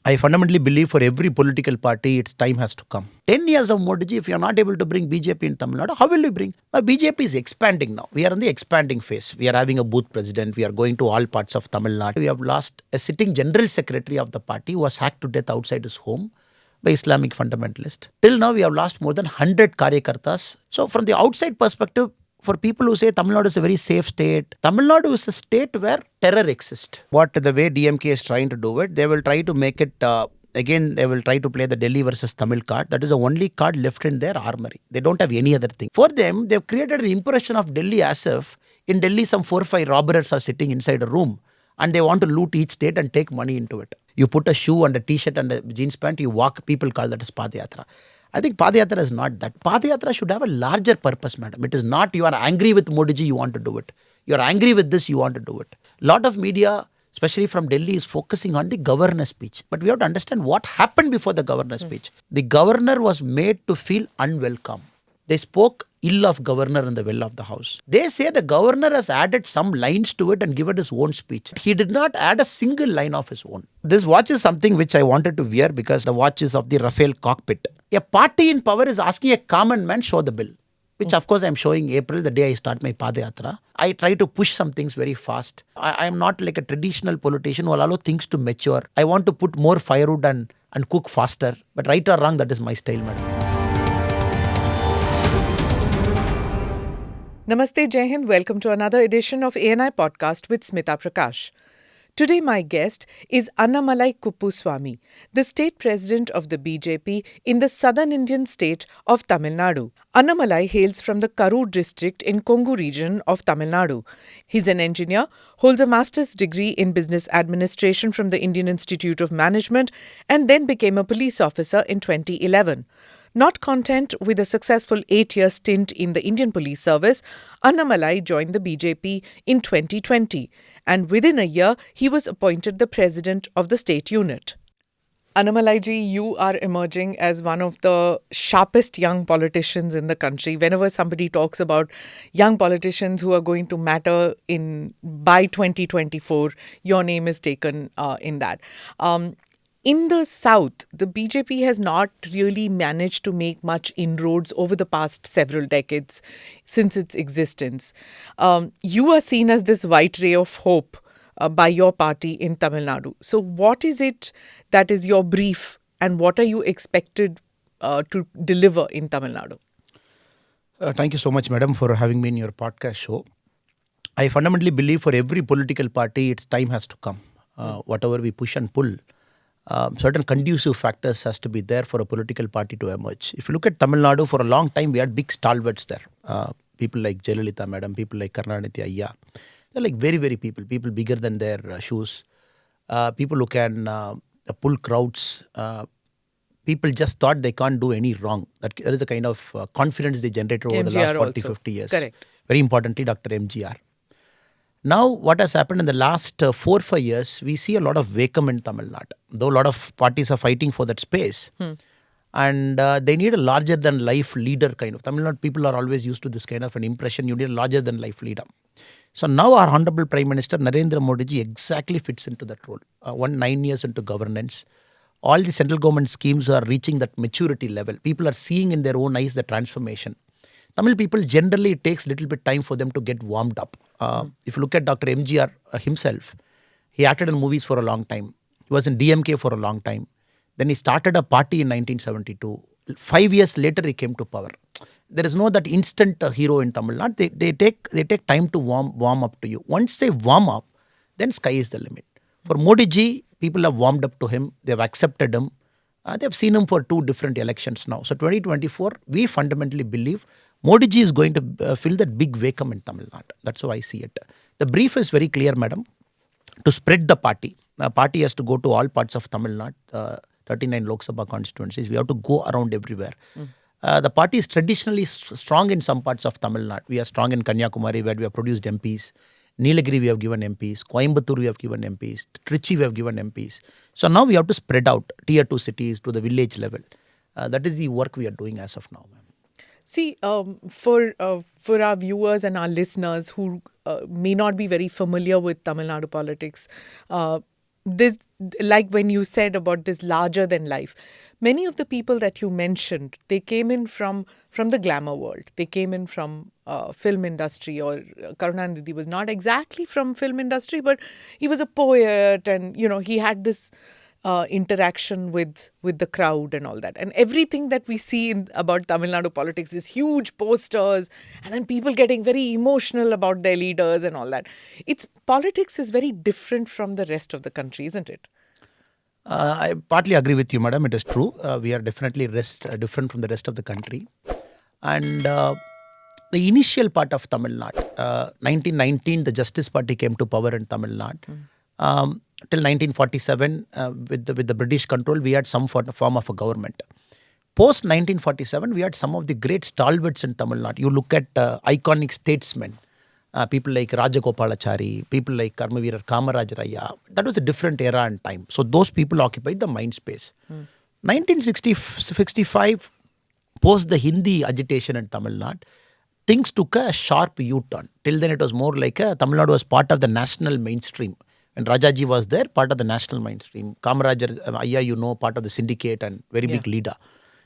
I fundamentally believe for every political party, its time has to come. 10 years of Modi ji, if you are not able to bring BJP in Tamil Nadu, how will you bring? BJP is expanding now. We are in the expanding phase. We are having a booth president. We are going to all parts of Tamil Nadu. We have lost a sitting general secretary of the party who was hacked to death outside his home by Islamic fundamentalist. Till now, we have lost more than 100 Karyakartas. So from the outside perspective, for people who say Tamil Nadu is a very safe state, Tamil Nadu is a state where terror exists. What the way DMK is trying to do it, they will try to make it, again, they will try to play the Delhi versus Tamil card. That is the only card left in their armory. They don't have any other thing. For them, they've created an impression of Delhi as if in Delhi some 4 or 5 robbers are sitting inside a room and they want to loot each state and take money into it. You put a shoe and a t-shirt and a jeans pant, you walk, people call that as Padayatra. I think Padayatra is not that. Padayatra should have a larger purpose, madam. It is not you are angry with Modi ji, you want to do it. You are angry with this, you want to do it. Lot of media, especially from Delhi, is focusing on the governor's speech. But we have to understand what happened before the governor's speech. The governor was made to feel unwelcome. They spoke ill of governor in the well of the house. They say the governor has added some lines to it and given his own speech. He did not add a single line of his own. This watch is something which I wanted to wear because the watch is of the Rafael cockpit. A party in power is asking a common man show the bill, which of course I am showing April, the day I start my Padayatra. I try to push some things very fast. I am not like a traditional politician who will allow things to mature. I want to put more firewood and cook faster. But right or wrong, that is my style, madam. Namaste, Jai Hind. Welcome to another edition of ANI Podcast with Smita Prakash. Today my guest is Annamalai Kuppusamy, the state president of the BJP in the southern Indian state of Tamil Nadu. Annamalai hails from the Karur district in Kongu region of Tamil Nadu. He's an engineer, holds a master's degree in business administration from the Indian Institute of Management and then became a police officer in 2011. Not content with a successful 8-year stint in the Indian Police Service, Annamalai joined the BJP in 2020 and within a year he was appointed the president of the state unit. Annamalai ji, you are emerging as one of the sharpest young politicians in the country. Whenever somebody talks about young politicians who are going to matter by 2024, your name is taken in that. In the South, the BJP has not really managed to make much inroads over the past several decades since its existence. You are seen as this white ray of hope by your party in Tamil Nadu. So what is it that is your brief and what are you expected to deliver in Tamil Nadu? Thank you so much, madam, for having me in your podcast show. I fundamentally believe for every political party, its time has to come. Whatever we push and pull, certain conducive factors has to be there for a political party to emerge. If you look at Tamil Nadu, for a long time we had big stalwarts there. People like Jayalalitha madam, people like Karunanidhi Ayya. They're like very, very people bigger than their shoes. People who can pull crowds. People just thought they can't do any wrong. That is the kind of confidence they generated over the last 40, 50 years. Correct. Very importantly, Dr. MGR. Now, what has happened in the last 4 or 5 years, we see a lot of vacuum in Tamil Nadu. Though a lot of parties are fighting for that space. And they need a larger-than-life leader kind of. Tamil Nadu people are always used to this kind of an impression. You need a larger-than-life leader. So now our Honorable Prime Minister Narendra Modi ji exactly fits into that role. 9 years into governance. All the central government schemes are reaching that maturity level. People are seeing in their own eyes the transformation. Tamil people, generally, it takes a little bit time for them to get warmed up. If you look at Dr. MGR himself, he acted in movies for a long time. He was in DMK for a long time. Then he started a party in 1972. 5 years later, he came to power. There is no that instant hero in Tamil Nadu. They take time to warm up to you. Once they warm up, then sky is the limit. For Modi ji, people have warmed up to him. They have accepted him. They have seen him for 2 different elections now. So 2024, we fundamentally believe Modi ji is going to fill that big vacuum in Tamil Nadu. That's how I see it. The brief is very clear, madam. To spread the party. The party has to go to all parts of Tamil Nadu, 39 Lok Sabha constituencies. We have to go around everywhere. The party is traditionally strong in some parts of Tamil Nadu. We are strong in Kanyakumari, where we have produced MPs. Nilagiri we have given MPs. Coimbatore we have given MPs. Trichy we have given MPs. So now we have to spread out tier 2 cities to the village level. That is the work we are doing as of now, ma'am. See, for our viewers and our listeners who may not be very familiar with Tamil Nadu politics, like when you said about this larger than life, many of the people that you mentioned, they came in from the glamour world. They came in from film industry, or Karunanidhi was not exactly from film industry, but he was a poet, and he had this interaction with the crowd and all that. And everything that we see about Tamil Nadu politics is huge posters, and then people getting very emotional about their leaders and all that. Politics is very different from the rest of the country, isn't it? I partly agree with you, madam. It is true. We are definitely different from the rest of the country. And the initial part of Tamil Nadu, 1919, the Justice Party came to power in Tamil Nadu. Till 1947, with the British control, we had some form of a government. Post 1947, we had some of the great stalwarts in Tamil Nadu. You look at iconic statesmen, people like Rajagopalachari, people like Karmaveerar Kamaraj Raya. That was a different era and time. So those people occupied the mind space. 1965, post the Hindi agitation in Tamil Nadu, things took a sharp U-turn. Till then it was more like Tamil Nadu was part of the national mainstream. When Rajaji was there, part of the national mainstream. Kamarajar, Ayya, part of the syndicate and very big leader.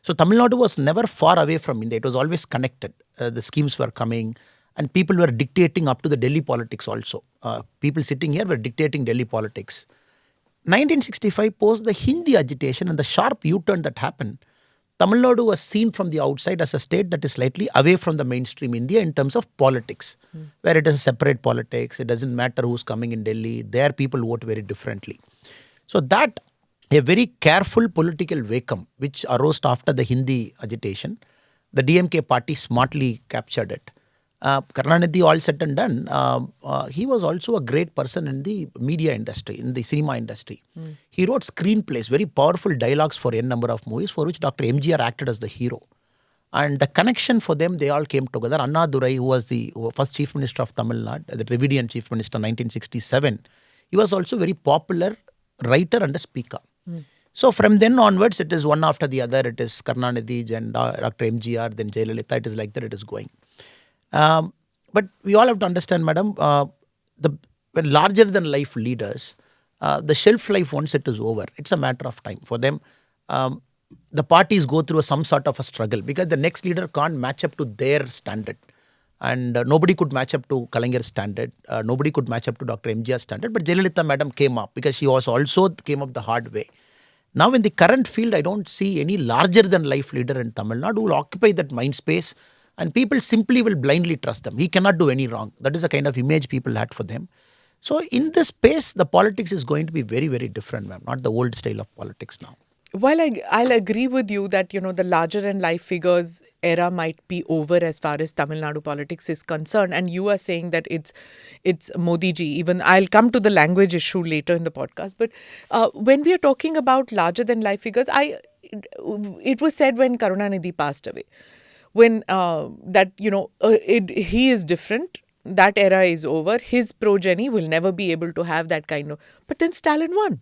So Tamil Nadu was never far away from India. It was always connected. The schemes were coming and people were dictating up to the Delhi politics also. People sitting here were dictating Delhi politics. 1965, post the Hindi agitation and the sharp U-turn that happened, Tamil Nadu was seen from the outside as a state that is slightly away from the mainstream India in terms of politics, where it is a separate politics. It doesn't matter who's coming in Delhi. There people vote very differently. So that a very careful political vacuum which arose after the Hindi agitation, the DMK party smartly captured it. Karunanidhi, all said and done, he was also a great person in the media industry, in the cinema industry. He wrote screenplays, very powerful dialogues for n number of movies, for which Dr. MGR acted as the hero. And the connection for them, they all came together. Annadurai, who was the first Chief Minister of Tamil Nadu, the Dravidian Chief Minister, 1967, he was also very popular writer and a speaker. So from then onwards, it is one after the other. It is Karunanidhi, then Dr. MGR, then Jayalalitha. It is like that, it is going. But we all have to understand, madam, when larger than life leaders, the shelf life, once it is over, it's a matter of time. For them, the parties go through some sort of a struggle because the next leader can't match up to their standard. And nobody could match up to Kalangar's standard. Nobody could match up to Dr. MGR's standard. But Jayalalitha madam came up because she was also came up the hard way. Now in the current field, I don't see any larger than life leader in Tamil Nadu who will occupy that mind space. And people simply will blindly trust them. He cannot do any wrong. That is the kind of image people had for them. So in this space, the politics is going to be very, very different, ma'am. Not the old style of politics now. While I'll agree with you that, the larger than life figures era might be over as far as Tamil Nadu politics is concerned. And you are saying that it's Modi ji. Even I'll come to the language issue later in the podcast. But when we are talking about larger than life figures, it was said when Karunanidhi passed away, when he is different, that era is over, his progeny will never be able to have that kind of... But then Stalin won.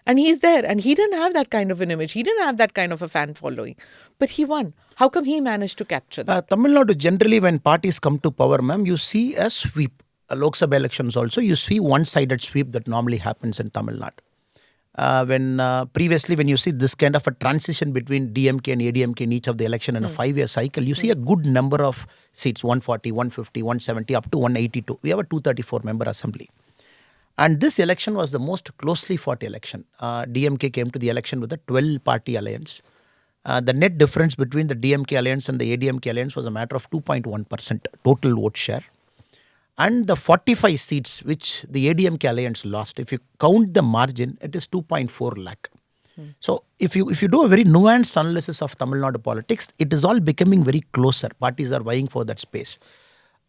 And he's there. And he didn't have that kind of an image. He didn't have that kind of a fan following. But he won. How come he managed to capture that? Tamil Nadu, generally when parties come to power, ma'am, you see a sweep. Lok Sabha elections also, you see one-sided sweep that normally happens in Tamil Nadu. Previously, when you see this kind of a transition between DMK and ADMK in each of the election in a 5-year cycle, you see a good number of seats, 140, 150, 170, up to 182. We have a 234-member assembly. And this election was the most closely fought election. DMK came to the election with a 12-party alliance. The net difference between the DMK alliance and the ADMK alliance was a matter of 2.1% total vote share. And the 45 seats which the ADMK alliance lost, if you count the margin, it is 2.4 lakh. So if you do a very nuanced analysis of Tamil Nadu politics, it is all becoming very closer. Parties are vying for that space.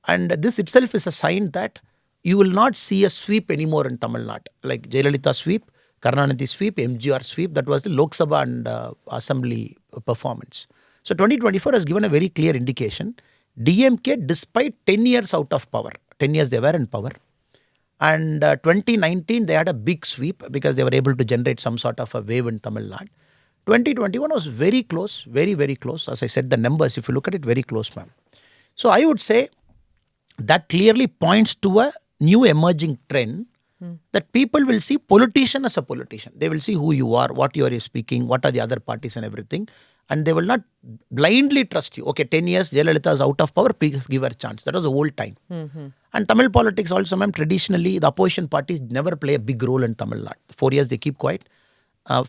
And this itself is a sign that you will not see a sweep anymore in Tamil Nadu. Like Jayalalitha sweep, Karunanidhi sweep, MGR sweep, that was the Lok Sabha and Assembly performance. So 2024 has given a very clear indication. DMK, despite 10 years out of power, 10 years they were in power. And 2019, they had a big sweep because they were able to generate some sort of a wave in Tamil Nadu. 2021 was very close, very, very close. As I said, the numbers, if you look at it, very close, ma'am. So I would say that clearly points to a new emerging trend that people will see politician as a politician. They will see who you are, what you are speaking, what are the other parties and everything. And they will not blindly trust you. Okay, 10 years, Jayalalitha is out of power, please give her a chance. That was the old time. And Tamil politics also, ma'am, traditionally, the opposition parties never play a big role in Tamil Nadu. 4 years, they keep quiet.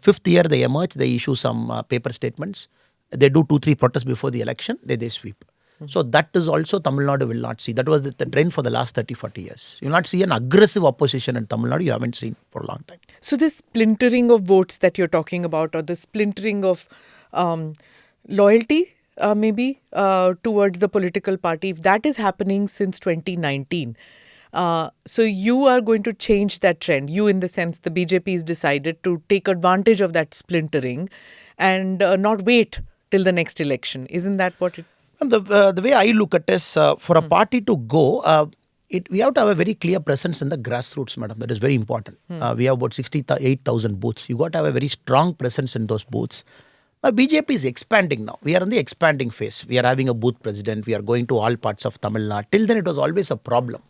Fifth year, they emerge, they issue some paper statements. They do 2-3 protests before the election, they sweep. So that is also Tamil Nadu will not see. That was the trend for the last 30-40 years. You will not see an aggressive opposition in Tamil Nadu. You haven't seen for a long time. So this splintering of votes that you're talking about, or the splintering of loyalty maybe towards the political party, if that is happening since 2019, so you are going to change that trend. You, in the sense, the BJP has decided to take advantage of that splintering and not wait till the next election. Isn't that what it... The way I look at it is, for a party to go, we have to have a very clear presence in the grassroots, madam. That is very important. We have about 68,000 booths. You got to have a very strong presence in those booths. BJP is expanding now. We are in the expanding phase. We are having a booth president. We are going to all parts of Tamil Nadu. Till then, it was always a problem.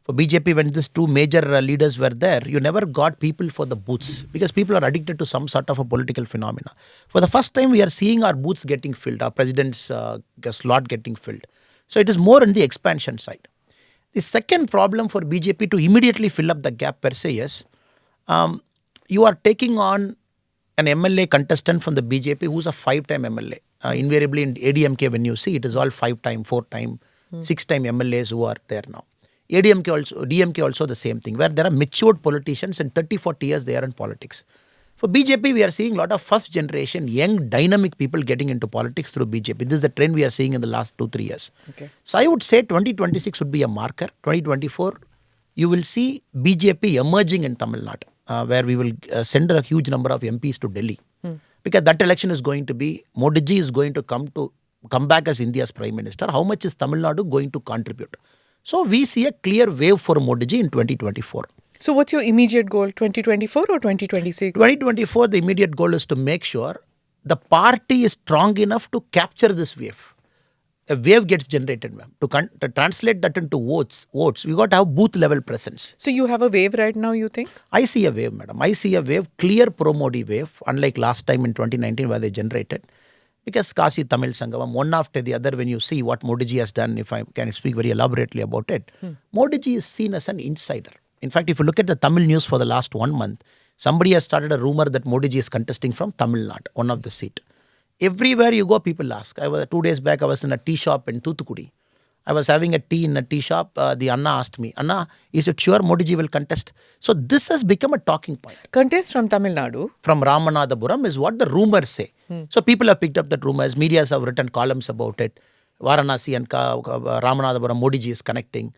For BJP, when these two major leaders were there, you never got people for the booths because people are addicted to some sort of a political phenomena. For the first time, we are seeing our booths getting filled, our president's slot getting filled. So it is more on the expansion side. The second problem for BJP to immediately fill up the gap per se is, you are taking on an MLA contestant from the BJP who's a 5-time MLA. Invariably in ADMK, when you see, it is all 5-time, 4-time, 6-time MLAs who are there now. DMK also the same thing, where there are matured politicians and 30-40 years they are in politics. For BJP, we are seeing a lot of first generation, young, dynamic people getting into politics through BJP. This is the trend we are seeing in the last 2-3 years. Okay. So I would say 2026 would be a marker. 2024, you will see BJP emerging in Tamil Nadu, where we will send a huge number of MPs to Delhi. Because that election is going to be, Modi ji is going to come back as India's Prime Minister. How much is Tamil Nadu going to contribute? So we see a clear wave for Modi ji in 2024. So what's your immediate goal, 2024 or 2026? 2024, the immediate goal is to make sure the party is strong enough to capture this wave. A wave gets generated, ma'am. To translate that into votes, we got to have booth level presence. So you have a wave right now, you think? I see a wave, madam. I see a wave, clear pro-Modi wave, unlike last time in 2019 where they generated. Because Kasi Tamil Sangamam, one after the other, when you see what Modi ji has done, if I can speak very elaborately about it, Modi ji is seen as an insider. In fact, if you look at the Tamil news for the last 1 month, somebody has started a rumor that Modi ji is contesting from Tamil Nadu, one of the seat. Everywhere you go, people ask. 2 days back, I was in a tea shop in Thoothukudi. I was having a tea in a tea shop. The Anna asked me, Anna, is it sure Modi ji will contest? So this has become a talking point. Contest from Tamil Nadu? From Ramanathapuram is what the rumors say. So people have picked up that rumors. Medias have written columns about it. Varanasi and Ramanathapuram, Modi ji is connecting.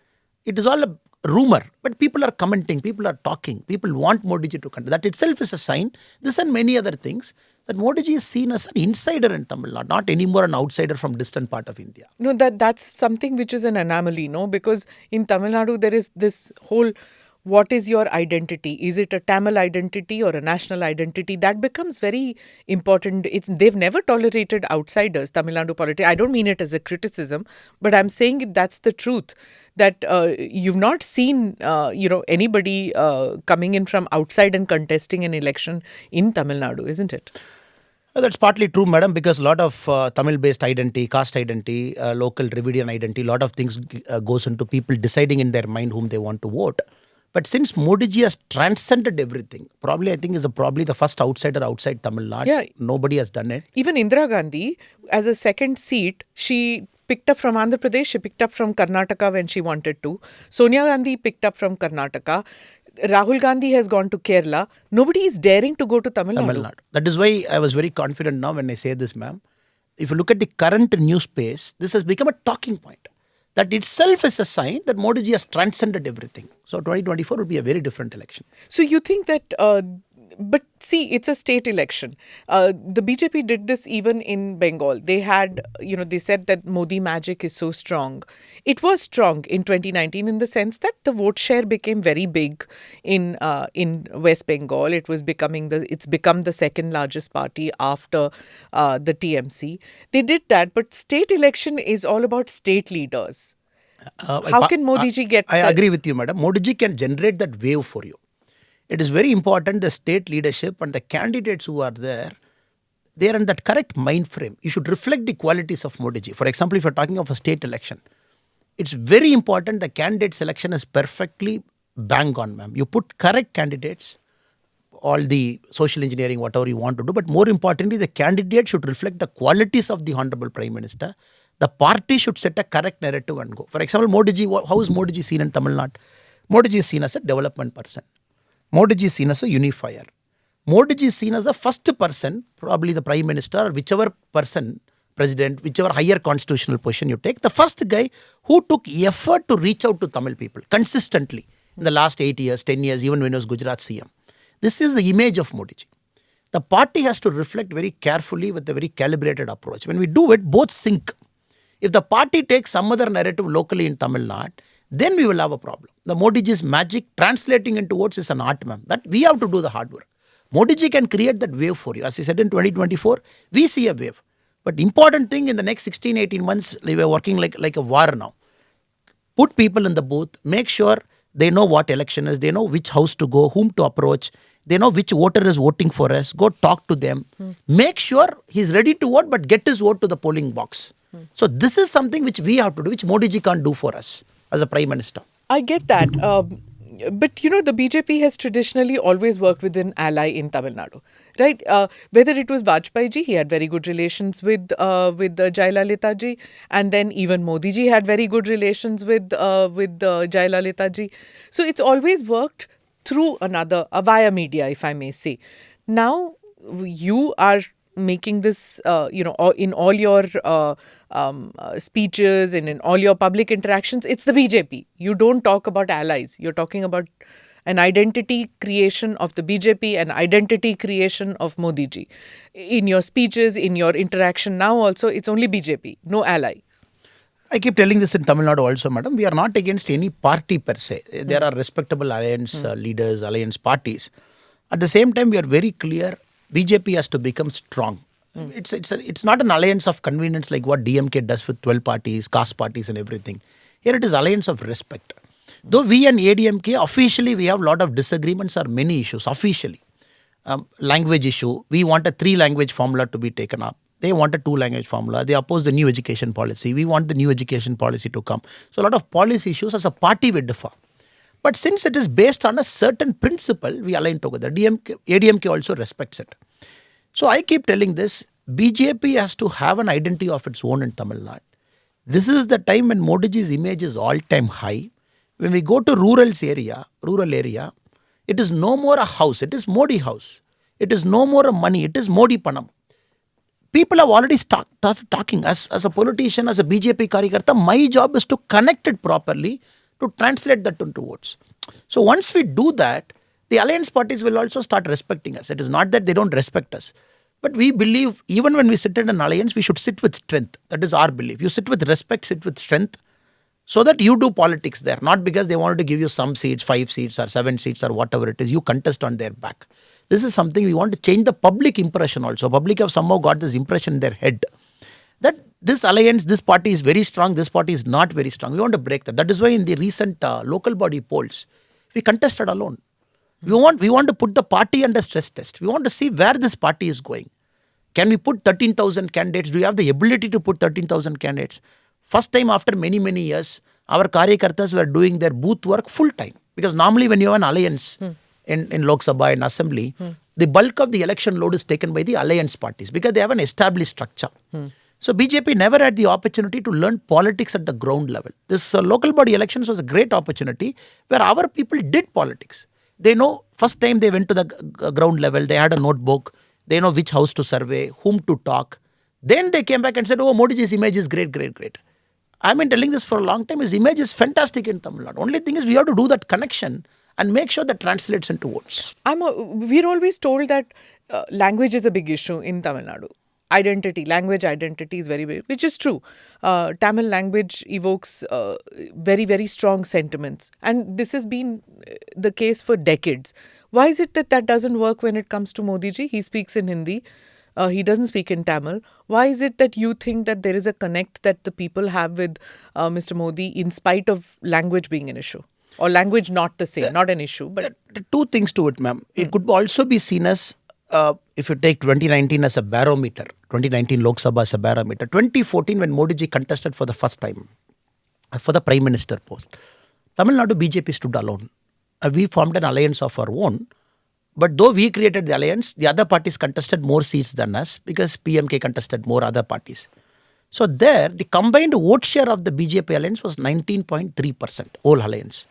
It is all a rumor, but people are commenting, people are talking, people want Modi ji to contest. That itself is a sign. This and many other things, that Modi ji is seen as an insider in Tamil Nadu, not anymore an outsider from distant part of India. No, that's something which is an anomaly, no? Because in Tamil Nadu, there is this whole, what is your identity? Is it a Tamil identity or a national identity? That becomes very important. They've never tolerated outsiders, Tamil Nadu politics. I don't mean it as a criticism, but I'm saying that's the truth. That you've not seen, anybody coming in from outside and contesting an election in Tamil Nadu, isn't it? That's partly true, madam, because a lot of Tamil-based identity, caste identity, local Dravidian identity, a lot of things goes into people deciding in their mind whom they want to vote. But since Modi ji has transcended everything, probably I think is probably the first outsider outside Tamil Nadu. Yeah. Nobody has done it. Even Indira Gandhi, as a second seat, she picked up from Andhra Pradesh, she picked up from Karnataka when she wanted to. Sonia Gandhi picked up from Karnataka. Rahul Gandhi has gone to Kerala. Nobody is daring to go to Tamil Nadu. That is why I was very confident now when I say this, ma'am. If you look at the current news space, this has become a talking point. That itself is a sign that Modi ji has transcended everything. So 2024 will be a very different election. So you think that, but see, it's a state election. The BJP did this even in Bengal. They had, they said that Modi magic is so strong. It was strong in 2019 in the sense that the vote share became very big in West Bengal. It's become the second largest party after the TMC. They did that, but state election is all about state leaders. How can Modi ji get I agree with you, madam. Modi ji can generate that wave for you. It is very important the state leadership and the candidates who are there, they are in that correct mind frame. You should reflect the qualities of Modi ji. For example, if you're talking of a state election, it's very important the candidate selection is perfectly bang on, ma'am. You put correct candidates, all the social engineering, whatever you want to do, but more importantly, the candidate should reflect the qualities of the Honorable Prime Minister. The party should set a correct narrative and go. For example, Modi ji, how is Modi ji seen in Tamil Nadu? Modi ji is seen as a development person. Modi ji is seen as a unifier. Modi ji is seen as the first person, probably the Prime Minister or whichever person, President, whichever higher constitutional position you take, the first guy who took effort to reach out to Tamil people consistently in the last 8 years, 10 years, even when he was Gujarat CM. This is the image of Modi ji. The party has to reflect very carefully with a very calibrated approach. When we do it, both sync. If the party takes some other narrative locally in Tamil Nadu, then we will have a problem. The Modi ji's magic translating into votes is an art, ma'am. That we have to do the hard work. Modi ji can create that wave for you. As he said in 2024, we see a wave. But important thing in the next 16, 18 months, we are working like a war now. Put people in the booth, make sure they know what election is, they know which house to go, whom to approach, they know which voter is voting for us, go talk to them. Make sure he's ready to vote, but get his vote to the polling box. So this is something which we have to do, which Modi ji can't do for us as a Prime Minister. I get that. But, you know, the BJP has traditionally always worked with an ally in Tamil Nadu, right? Whether it was Vajpayee ji, he had very good relations with Jayalalitha ji, and then even Modi ji had very good relations with Jayalalitha ji. So it's always worked through another, via media, if I may say. Now, you are making this, in all your speeches and in all your public interactions, it's the BJP. You don't talk about allies. You're talking about an identity creation of the BJP, an identity creation of Modi ji. In your speeches, in your interaction now also, it's only BJP, no ally. I keep telling this in Tamil Nadu also, madam. We are not against any party per se. There are respectable alliance leaders, alliance parties. At the same time, we are very clear, BJP has to become strong. It's not an alliance of convenience like what DMK does with 12 parties, caste parties and everything. Here it is alliance of respect. Though we and ADMK, officially we have a lot of disagreements on many issues, officially. Language issue, we want a 3-language formula to be taken up. They want a 2-language formula. They oppose the new education policy. We want the new education policy to come. So a lot of policy issues as a party we differ. But since it is based on a certain principle, we align together. ADMK also respects it. So I keep telling this, BJP has to have an identity of its own in Tamil Nadu. This is the time when Modi ji's image is all-time high. When we go to rural area, it is no more a house. It is Modi house. It is no more a money. It is Modi Panam. People have already started talking. As a politician, as a BJP Karyakarta, my job is to connect it properly, to translate that into votes. So once we do that, the alliance parties will also start respecting us. It is not that they don't respect us. But we believe even when we sit in an alliance, we should sit with strength. That is our belief. You sit with respect, sit with strength, so that you do politics there. Not because they wanted to give you some seats, 5 seats or 7 seats or whatever it is. You contest on their back. This is something we want to change the public impression also. Public have somehow got this impression in their head that this alliance, this party is very strong, this party is not very strong. We want to break that. That is why in the recent local body polls, we contested alone. We want to put the party under stress test. We want to see where this party is going. Can we put 13,000 candidates? Do you have the ability to put 13,000 candidates? First time after many, many years, our Karyakartas were doing their booth work full time. Because normally when you have an alliance in Lok Sabha and Assembly, the bulk of the election load is taken by the alliance parties because they have an established structure. So BJP never had the opportunity to learn politics at the ground level. This local body elections was a great opportunity where our people did politics. They know, first time they went to the ground level, they had a notebook, they know which house to survey, whom to talk. Then they came back and said, oh, Modi ji's image is great, great, great. I've been telling this for a long time. His image is fantastic in Tamil Nadu. Only thing is we have to do that connection and make sure that translates into votes. We're always told that language is a big issue in Tamil Nadu. Language identity is very big, which is true. Tamil language evokes very, very strong sentiments. And this has been the case for decades. Why is it that doesn't work when it comes to Modi ji? He speaks in Hindi. He doesn't speak in Tamil. Why is it that you think that there is a connect that the people have with Mr. Modi in spite of language being an issue? Or language not the same, not an issue, but... The two things to it, ma'am. It could also be seen as, if you take 2019 as a barometer, 2019 Lok Sabha as a barometer, 2014 when Modi ji contested for the first time for the Prime Minister post, Tamil Nadu BJP stood alone. We formed an alliance of our own. But though we created the alliance, the other parties contested more seats than us because PMK contested more other parties. So there, the combined vote share of the BJP alliance was 19.3%, whole alliance.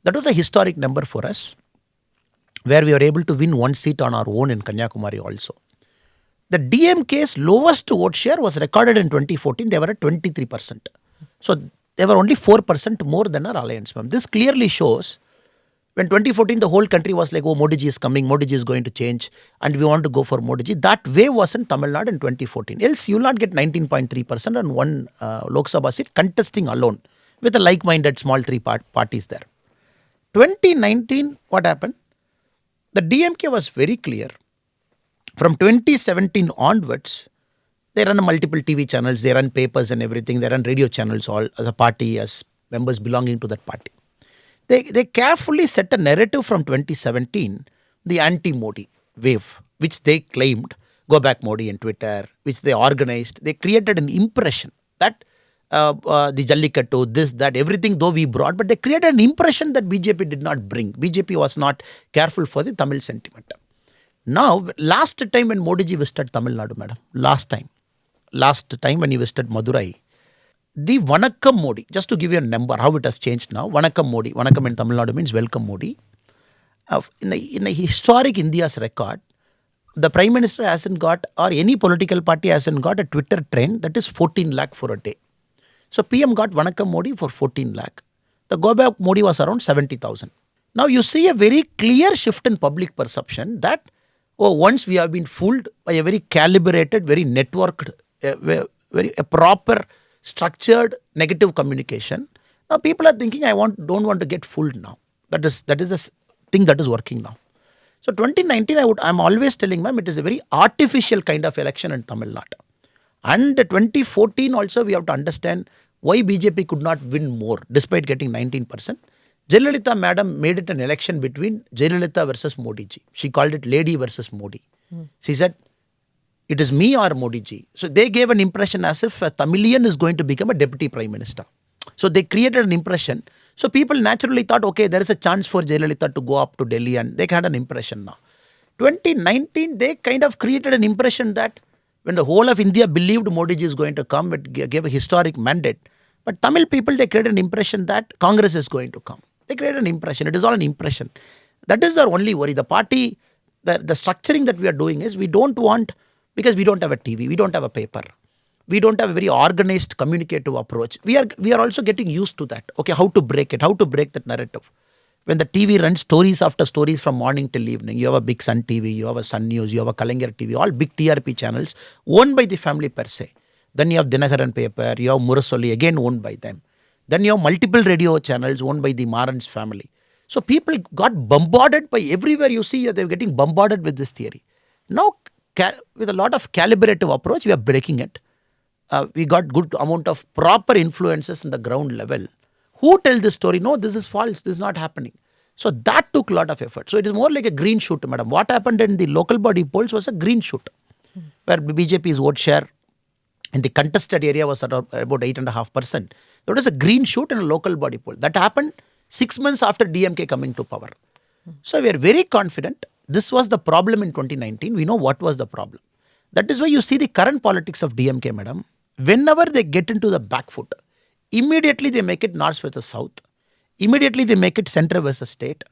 That was a historic number for us, where we were able to win one seat on our own in Kanyakumari also. The DMK's lowest vote share was recorded in 2014. They were at 23%. So they were only 4% more than our alliance. Ma'am. This clearly shows when 2014 the whole country was like, oh, Modi ji is coming, Modi ji is going to change and we want to go for Modi ji. That wave was in Tamil Nadu in 2014. Else you will not get 19.3% on one Lok Sabha seat contesting alone with a like-minded small three parties there. 2019, what happened? The DMK was very clear. From 2017 onwards, they run multiple TV channels, they run papers and everything, they run radio channels all as a party, as members belonging to that party. They carefully set a narrative from 2017, the anti-Modi wave, which they claimed, go back Modi on Twitter, which they organized. They created an impression that the Jallikattu, this, that, everything though we brought, but they created an impression that BJP did not bring. BJP was not careful for the Tamil sentiment. Now, last time when Modi ji visited Tamil Nadu, madam, last time when he visited Madurai, the Vanakkam Modi, just to give you a number, how it has changed now. Vanakkam Modi, Vanakkam in Tamil Nadu means welcome Modi. In a historic India's record, the Prime Minister hasn't got, or any political party hasn't got a Twitter trend that is 14 lakh for a day. So PM got Vanakkam Modi for 14 lakh. The Go Back Modi was around 70,000. Now you see a very clear shift in public perception that, oh, once we have been fooled by a very calibrated, very networked, very proper, structured negative communication. Now people are thinking, don't want to get fooled now. That is the thing that is working now. So 2019, I'm always telling ma'am, it is a very artificial kind of election in Tamil Nadu. And 2014 also we have to understand why BJP could not win more despite getting 19%. Jayalalitha madam made it an election between Jayalalitha versus Modi ji. She called it lady versus Modi. She said, it is me or Modi ji. So they gave an impression as if a Tamilian is going to become a deputy prime minister. So they created an impression. So people naturally thought, okay, there is a chance for Jayalalitha to go up to Delhi, and they had an impression now. 2019, they kind of created an impression that when the whole of India believed Modi ji is going to come, it gave a historic mandate. But Tamil people, they created an impression that Congress is going to come. They created an impression. It is all an impression. That is our only worry. The party, the structuring that we are doing is we don't want, because we don't have a TV, we don't have a paper, we don't have a very organized communicative approach. We are also getting used to that. Okay, how to break it, how to break that narrative. When the TV runs stories after stories from morning till evening, you have a big Sun TV, you have a Sun News, you have a Kalaignar TV, all big TRP channels owned by the family per se. Then you have Dinakaran paper, you have Murasoli, again owned by them. Then you have multiple radio channels owned by the Maran's family. So people got bombarded by everywhere you see, they're getting bombarded with this theory. Now, with a lot of calibrative approach, we are breaking it. We got good amount of proper influences in the ground level. Who tell this story? No, this is false. This is not happening. So that took a lot of effort. So it is more like a green shoot, madam. What happened in the local body polls was a green shoot, where BJP's vote share in the contested area was at about 8.5%. That was a green shoot in a local body poll. That happened 6 months after DMK coming to power. So we are very confident. This was the problem in 2019. We know what was the problem. That is why you see the current politics of DMK, madam. Whenever they get into the back foot, immediately they make it north versus south. Immediately they make it center versus state.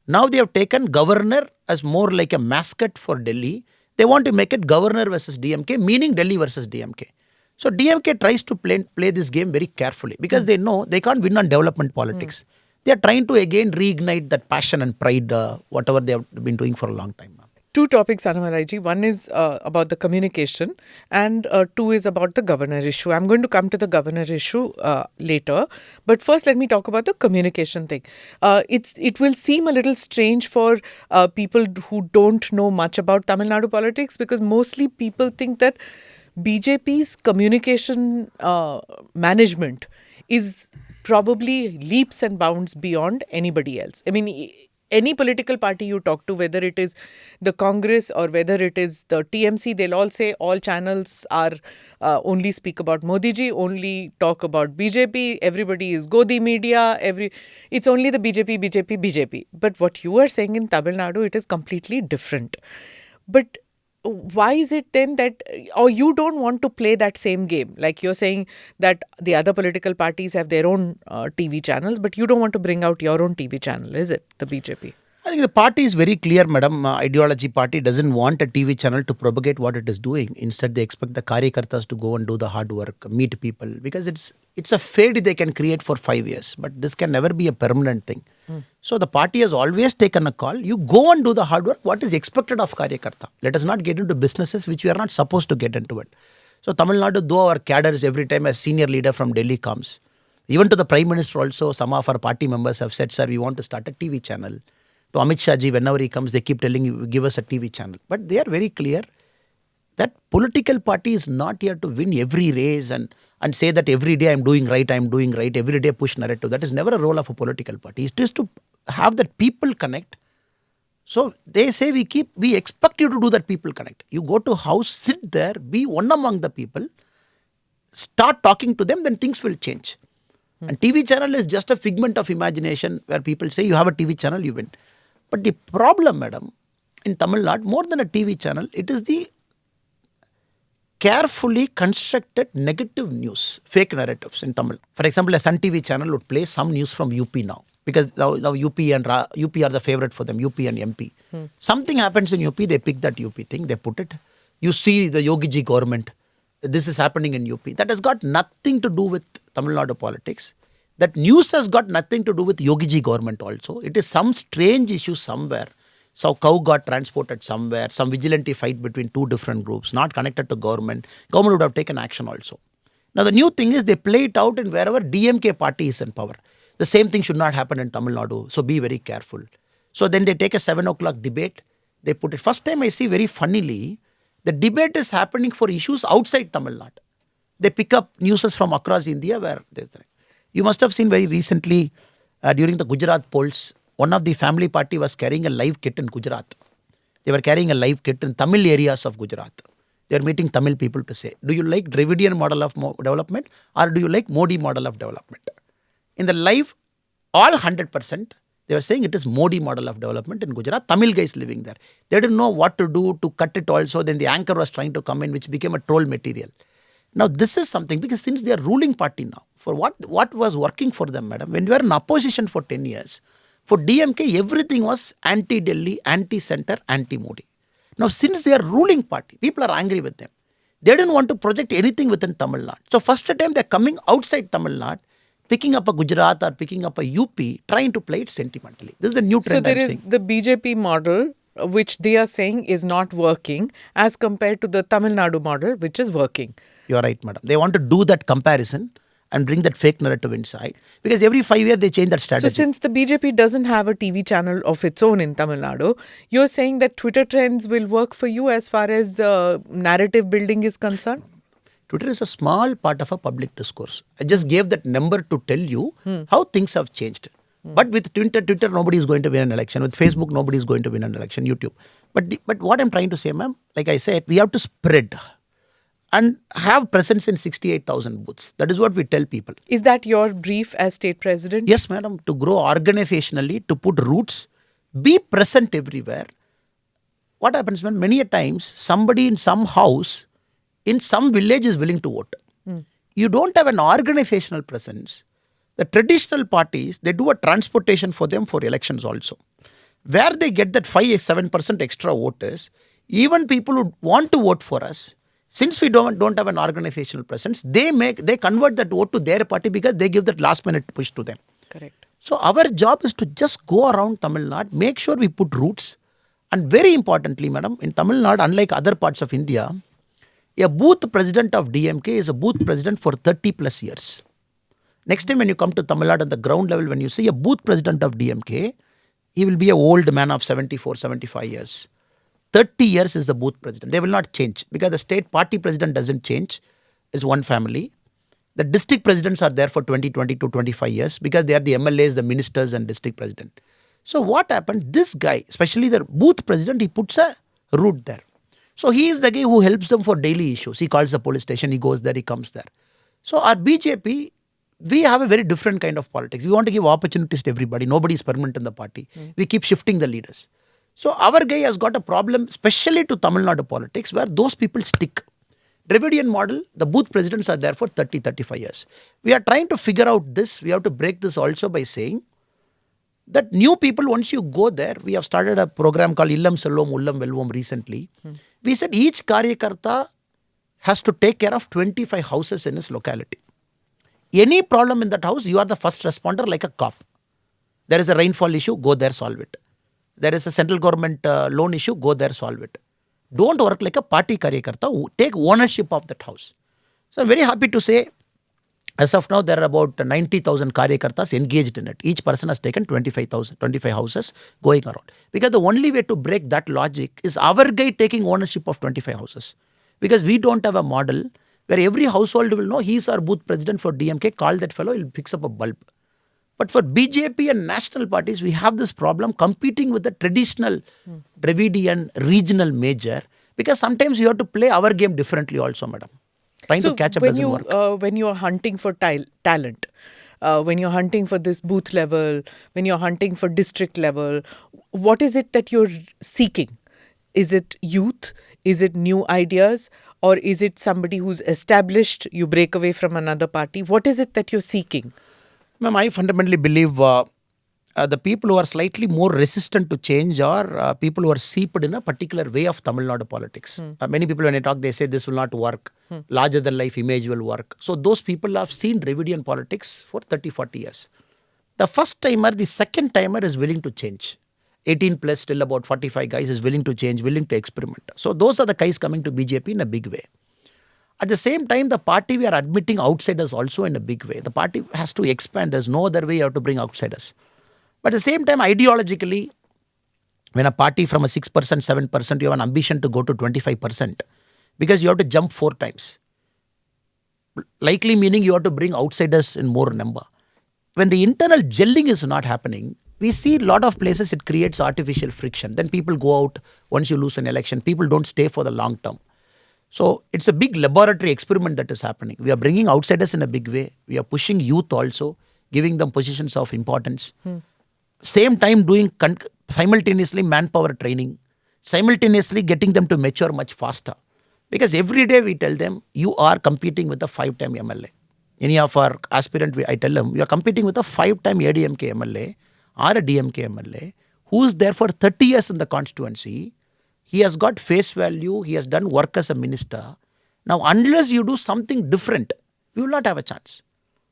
Now they have taken governor as more like a mascot for Delhi. They want to make it governor versus DMK, meaning Delhi versus DMK. So DMK tries to play this game very carefully because they know they can't win on development politics. They are trying to again reignite that passion and pride, whatever they have been doing for a long time. Two topics, Annamalai. One is about the communication, and two is about the governor issue. I'm going to come to the governor issue later, but first let me talk about the communication thing. It will seem a little strange for people who don't know much about Tamil Nadu politics, because mostly people think that BJP's communication management is probably leaps and bounds beyond anybody else. I mean, any political party you talk to, whether it is the Congress or whether it is the TMC, they'll all say all channels are only speak about Modi ji, only talk about BJP, everybody is Godi media, it's only the BJP. But what you are saying in Tamil Nadu, it is completely different. But why is it then that, or you don't want to play that same game? Like you're saying that the other political parties have their own TV channels, but you don't want to bring out your own TV channel, is it, the BJP? I think the party is very clear, madam. Ideology party doesn't want a TV channel to propagate what it is doing. Instead, they expect the Karyakartas to go and do the hard work, meet people. Because it's a fade they can create for 5 years. But this can never be a permanent thing. So the party has always taken a call. You go and do the hard work. What is expected of Karyakarta? Let us not get into businesses which we are not supposed to get into it. So Tamil Nadu, though our cadres every time a senior leader from Delhi comes, even to the Prime Minister also, some of our party members have said, sir, we want to start a TV channel. To Amit Shah ji, whenever he comes, they keep telling you, give us a TV channel. But they are very clear that political party is not here to win every race and say that every day I'm doing right, every day push narrative. That is never a role of a political party. It is to have that people connect. So they say we expect you to do that people connect. You go to house, sit there, be one among the people, start talking to them, then things will change. And TV channel is just a figment of imagination where people say you have a TV channel, you win. But the problem, madam, in Tamil Nadu, more than a TV channel, it is the carefully constructed negative news, fake narratives in Tamil. For example, a Sun TV channel would play some news from UP now. Because now UP are the favorite for them, UP and MP. Something happens in UP, they pick that UP thing, they put it. You see the Yogi ji government, this is happening in UP. That has got nothing to do with Tamil Nadu politics. That news has got nothing to do with Yogi ji government also. It is some strange issue somewhere. So cow got transported somewhere, some vigilante fight between two different groups, not connected to government. Government would have taken action also. Now the new thing is they play it out in wherever DMK party is in power. The same thing should not happen in Tamil Nadu. So be very careful. So then they take a 7 o'clock debate. They put it. First time I see very funnily, the debate is happening for issues outside Tamil Nadu. They pick up news from across India where there's that. You must have seen very recently during the Gujarat polls, one of the family party was carrying a live kit in Gujarat. They were carrying a live kit in Tamil areas of Gujarat. They were meeting Tamil people to say, do you like Dravidian model of development or do you like Modi model of development? In the live, all 100%, they were saying it is Modi model of development in Gujarat. Tamil guys living there. They didn't know what to do to cut it also. Then the anchor was trying to come in, which became a troll material. Now this is something, because since they are ruling party now, for what was working for them, madam, when we were in opposition for 10 years, for DMK, everything was anti-Delhi, anti-center, anti-Modi. Now since they are ruling party, people are angry with them. They didn't want to project anything within Tamil Nadu. So first time they are coming outside Tamil Nadu, picking up a Gujarat or picking up a UP, trying to play it sentimentally. This is a new trend. So there is the BJP model, which they are saying is not working as compared to the Tamil Nadu model, which is working. You are right, madam. They want to do that comparison and bring that fake narrative inside. Because every 5 years they change that strategy. So since the BJP doesn't have a TV channel of its own in Tamil Nadu, you're saying that Twitter trends will work for you as far as narrative building is concerned? Twitter is a small part of a public discourse. I just gave that number to tell you how things have changed. But with Twitter, nobody is going to win an election. With Facebook, nobody is going to win an election. YouTube. But what I'm trying to say, ma'am, like I said, we have to spread and have presence in 68,000 booths. That is what we tell people. Is that your brief as state president? Yes, madam. To grow organizationally, to put roots, be present everywhere. What happens when many a times somebody in some house, in some village is willing to vote. You don't have an organizational presence. The traditional parties, they do a transportation for them for elections also. Where they get that 5-7% extra voters, even people who want to vote for us, since we don't have an organizational presence, they convert that vote to their party because they give that last minute push to them. Correct. So our job is to just go around Tamil Nadu, make sure we put roots And very importantly, madam, in Tamil Nadu, unlike other parts of India, a booth president of DMK is a booth president for 30 plus years. Next time when you come to Tamil Nadu at the ground level, when you see a booth president of DMK, he will be an old man of 74, 75 years. 30 years is the booth president. They will not change because the state party president doesn't change. It's one family. The district presidents are there for 20 to 25 years because they are the MLAs, the ministers and district president. So what happened? This guy, especially the booth president, he puts a route there. So he is the guy who helps them for daily issues. He calls the police station, he goes there, he comes there. So our BJP, we have a very different kind of politics. We want to give opportunities to everybody. Nobody is permanent in the party. We keep shifting the leaders. So our guy has got a problem, especially to Tamil Nadu politics, where those people stick. Dravidian model, the booth presidents are there for 30, 35 years. We are trying to figure out this. We have to break this also by saying that new people, once you go there, we have started a program called Illam Selvom, Ullam Velvom recently. We said each Karyakarta has to take care of 25 houses in his locality. Any problem in that house, you are the first responder like a cop. There is a rainfall issue, go there, solve it. There is a central government loan issue, go there, solve it. Don't work like a party Karyakarta, take ownership of that house. So I'm very happy to say, as of now, there are about 90,000 Karyakartas engaged in it. Each person has taken 25 houses going around. Because the only way to break that logic is our guy taking ownership of 25 houses. Because we don't have a model where every household will know he is our booth president for DMK, call that fellow, he'll fix up a bulb. But for BJP and national parties, we have this problem competing with the traditional Dravidian regional major, because sometimes you have to play our game differently also, madam. Trying to catch up doesn't work. When you are hunting for talent, when you're hunting for this booth level, when you're hunting for district level, what is it that you're seeking? Is it youth? Is it new ideas? Or is it somebody who's established, you break away from another party? What is it that you're seeking? Ma'am, I fundamentally believe the people who are slightly more resistant to change are people who are seeped in a particular way of Tamil Nadu politics. Many people, when I talk, they say this will not work. Larger than life image will work. So those people have seen Dravidian politics for 30, 40 years. The first timer, the second timer is willing to change. 18 plus, still about 45 guys is willing to change, willing to experiment. So those are the guys coming to BJP in a big way. At the same time, the party, we are admitting outsiders also in a big way. The party has to expand. There's no other way you have to bring outsiders. But at the same time, ideologically, when a party from a 6%, 7%, you have an ambition to go to 25%, because you have to jump 4 times. Likely meaning you have to bring outsiders in more number. When the internal gelling is not happening, we see a lot of places it creates artificial friction. Then people go out once you lose an election. People don't stay for the long term. So it's a big laboratory experiment that is happening. We are bringing outsiders in a big way. We are pushing youth also, giving them positions of importance. Same time doing simultaneously manpower training, simultaneously getting them to mature much faster. Because every day we tell them, you are competing with a 5-time MLA. Any of our aspirant, I tell them, you are competing with a 5-time ADMK MLA or a DMK MLA who is there for 30 years in the constituency. He has got face value. He has done work as a minister. Now, unless you do something different, we will not have a chance.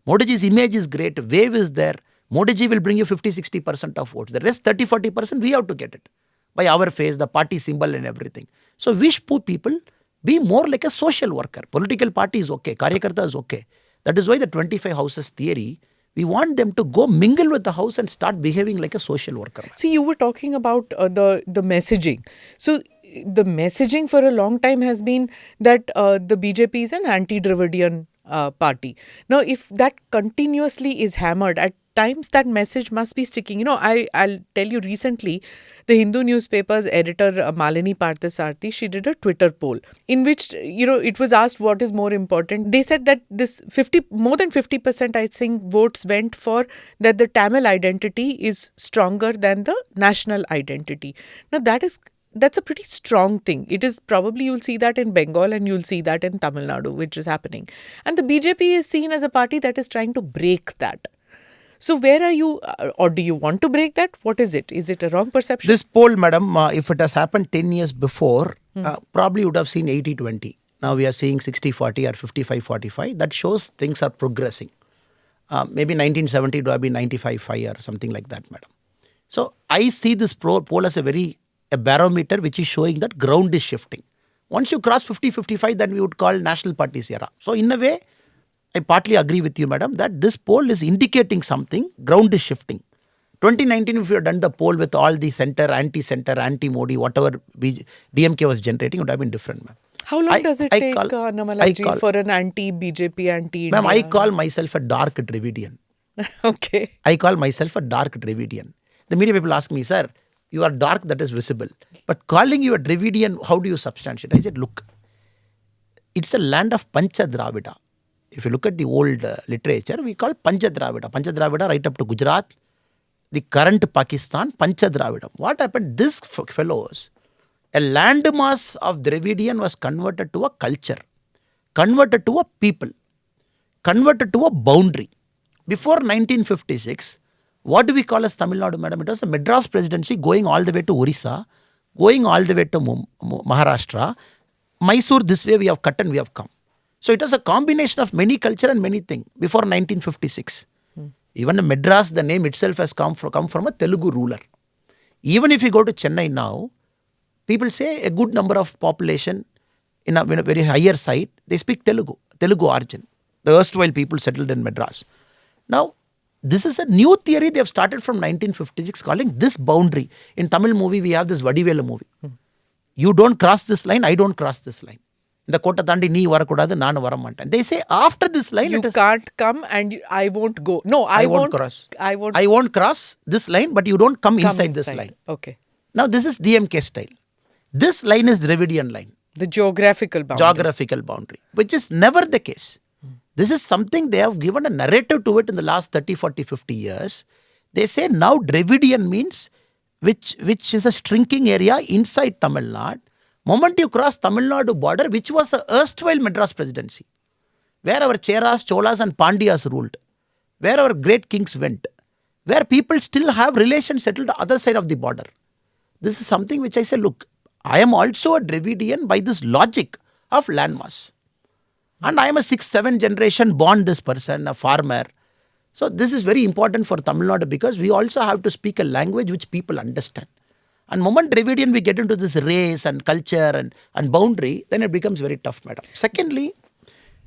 Modiji's image is great. Wave is there. Modiji will bring you 50-60% of votes. The rest 30-40%, we have to get it. By our face, the party symbol and everything. So, wish poor people be more like a social worker. Political party is okay. Karyakarta is okay. That is why the 25 houses theory, we want them to go mingle with the house and start behaving like a social worker. So you were talking about the messaging. So the messaging for a long time has been that the BJP is an anti-Dravidian party. Now, if that continuously is hammered, at times that message must be sticking. You know, I'll tell you, recently, the Hindu newspaper's editor Malini Parthasarthi, she did a Twitter poll in which, you know, it was asked what is more important. They said that this more than 50%, I think, votes went for that the Tamil identity is stronger than the national identity. Now, that's a pretty strong thing. It is probably, you'll see that in Bengal and you'll see that in Tamil Nadu, which is happening. And the BJP is seen as a party that is trying to break that. So where are you, or do you want to break that? What is it? Is it a wrong perception? This poll, madam, if it has happened 10 years before, probably would have seen 80-20. Now we are seeing 60-40 or 55-45. That shows things are progressing. Maybe 1970 would have been 95-5 or something like that, madam. So I see this poll as a very a barometer which is showing that ground is shifting. Once you cross 50-55, then we would call national parties era. So in a way, I partly agree with you, madam, that this poll is indicating something, ground is shifting. 2019, if you had done the poll with all the center, anti-Modi, whatever DMK was generating, it would have been different, ma'am. How long does it take, Annamalai ji, for an anti-BJP, anti-India? Ma'am, I call myself a dark Dravidian. Okay. I call myself a dark Dravidian. The media people ask me, sir, you are dark, that is visible. But calling you a Dravidian, how do you substantiate? I said, look, it's a land of Pancha Dravida. If you look at the old literature, we call Pancha Dravida. Pancha Dravida right up to Gujarat, the current Pakistan, Pancha Dravida. What happened? These fellows, a landmass of Dravidian was converted to a culture, converted to a people, converted to a boundary. Before 1956, what do we call as Tamil Nadu, madam? It was a Madras presidency going all the way to Orissa, going all the way to Maharashtra. Mysore, this way we have cut and we have come. So it was a combination of many culture and many things before 1956. Even the Madras, the name itself has come from a Telugu ruler. Even if you go to Chennai now, people say a good number of population in a very higher side, they speak Telugu origin. The erstwhile people settled in Madras. Now, this is a new theory they have started from 1956 calling this boundary. In Tamil movie, we have this Vadivela movie. You don't cross this line, I don't cross this line. The kota tandi nee varakudadu, nanu varamantan. They say after this line, you can't come and I won't go. No, I won't cross. I won't cross this line, but you don't come inside this line. Okay. Now, this is DMK style. This line is Dravidian line. The geographical boundary. Which is never the case. This is something they have given a narrative to it in the last 30, 40, 50 years. They say now Dravidian means which is a shrinking area inside Tamil Nadu. Moment you cross Tamil Nadu border, which was a erstwhile Madras presidency, where our Cheras, Cholas and Pandyas ruled, where our great kings went, where people still have relations settled the other side of the border. This is something which I say, look, I am also a Dravidian by this logic of landmass. And I am a 6th, 7th generation born this person, a farmer. So this is very important for Tamil Nadu because we also have to speak a language which people understand. And moment Dravidian we get into this race and culture and boundary, then it becomes very tough, madam. Secondly,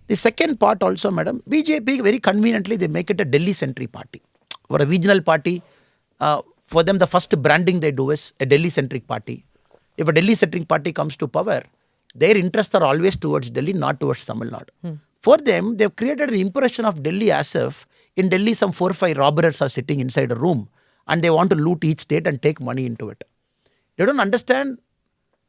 the second part also, madam, BJP very conveniently they make it a Delhi-centric party. For a regional party, for them the first branding they do is a Delhi-centric party. If a Delhi-centric party comes to power, their interests are always towards Delhi, not towards Tamil Nadu. For them, they've created an impression of Delhi as if in Delhi some 4 or 5 robbers are sitting inside a room and they want to loot each state and take money into it. They don't understand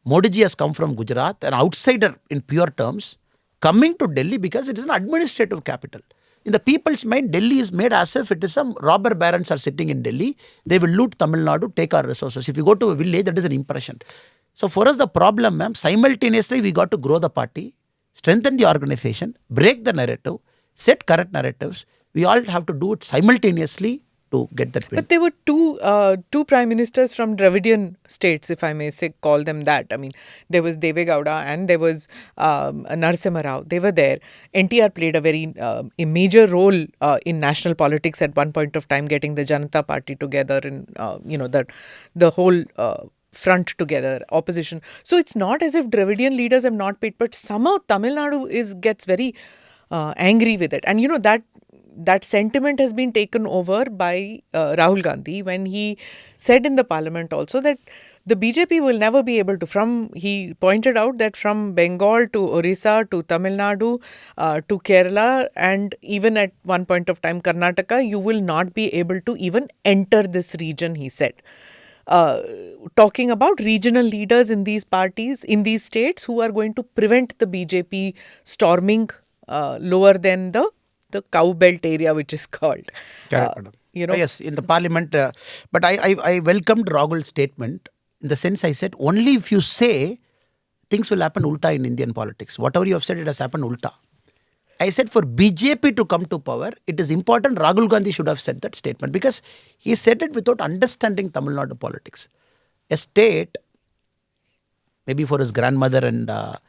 Modi ji has come from Gujarat, an outsider in pure terms, coming to Delhi because it is an administrative capital. In the people's mind, Delhi is made as if it is some robber barons are sitting in Delhi. They will loot Tamil Nadu, take our resources. If you go to a village, that is an impression. So for us, the problem, ma'am, simultaneously we got to grow the party, strengthen the organization, break the narrative, set correct narratives. We all have to do it simultaneously to get that win. But there were two prime ministers from Dravidian states, if I may say, call them that. I mean, there was Deve Gowda and there was Narasimha Rao. They were there. NTR played a major role in national politics at one point of time, getting the Janata Party together and, the whole front together, opposition. So it's not as if Dravidian leaders have not paid, but somehow Tamil Nadu gets very angry with it. And that sentiment has been taken over by Rahul Gandhi when he said in the parliament also that the BJP will never be able to, he pointed out that from Bengal to Orissa to Tamil Nadu to Kerala and even at one point of time Karnataka, you will not be able to even enter this region, he said. Talking about regional leaders in these parties, in these states who are going to prevent the BJP storming lower than the cow belt area, which is called. Yes, in the parliament. But I welcomed Rahul's statement in the sense I said, only if you say things will happen ulta in Indian politics. Whatever you have said, it has happened ulta. I said for BJP to come to power, it is important Rahul Gandhi should have said that statement because he said it without understanding Tamil Nadu politics. A state, maybe for his grandmother and a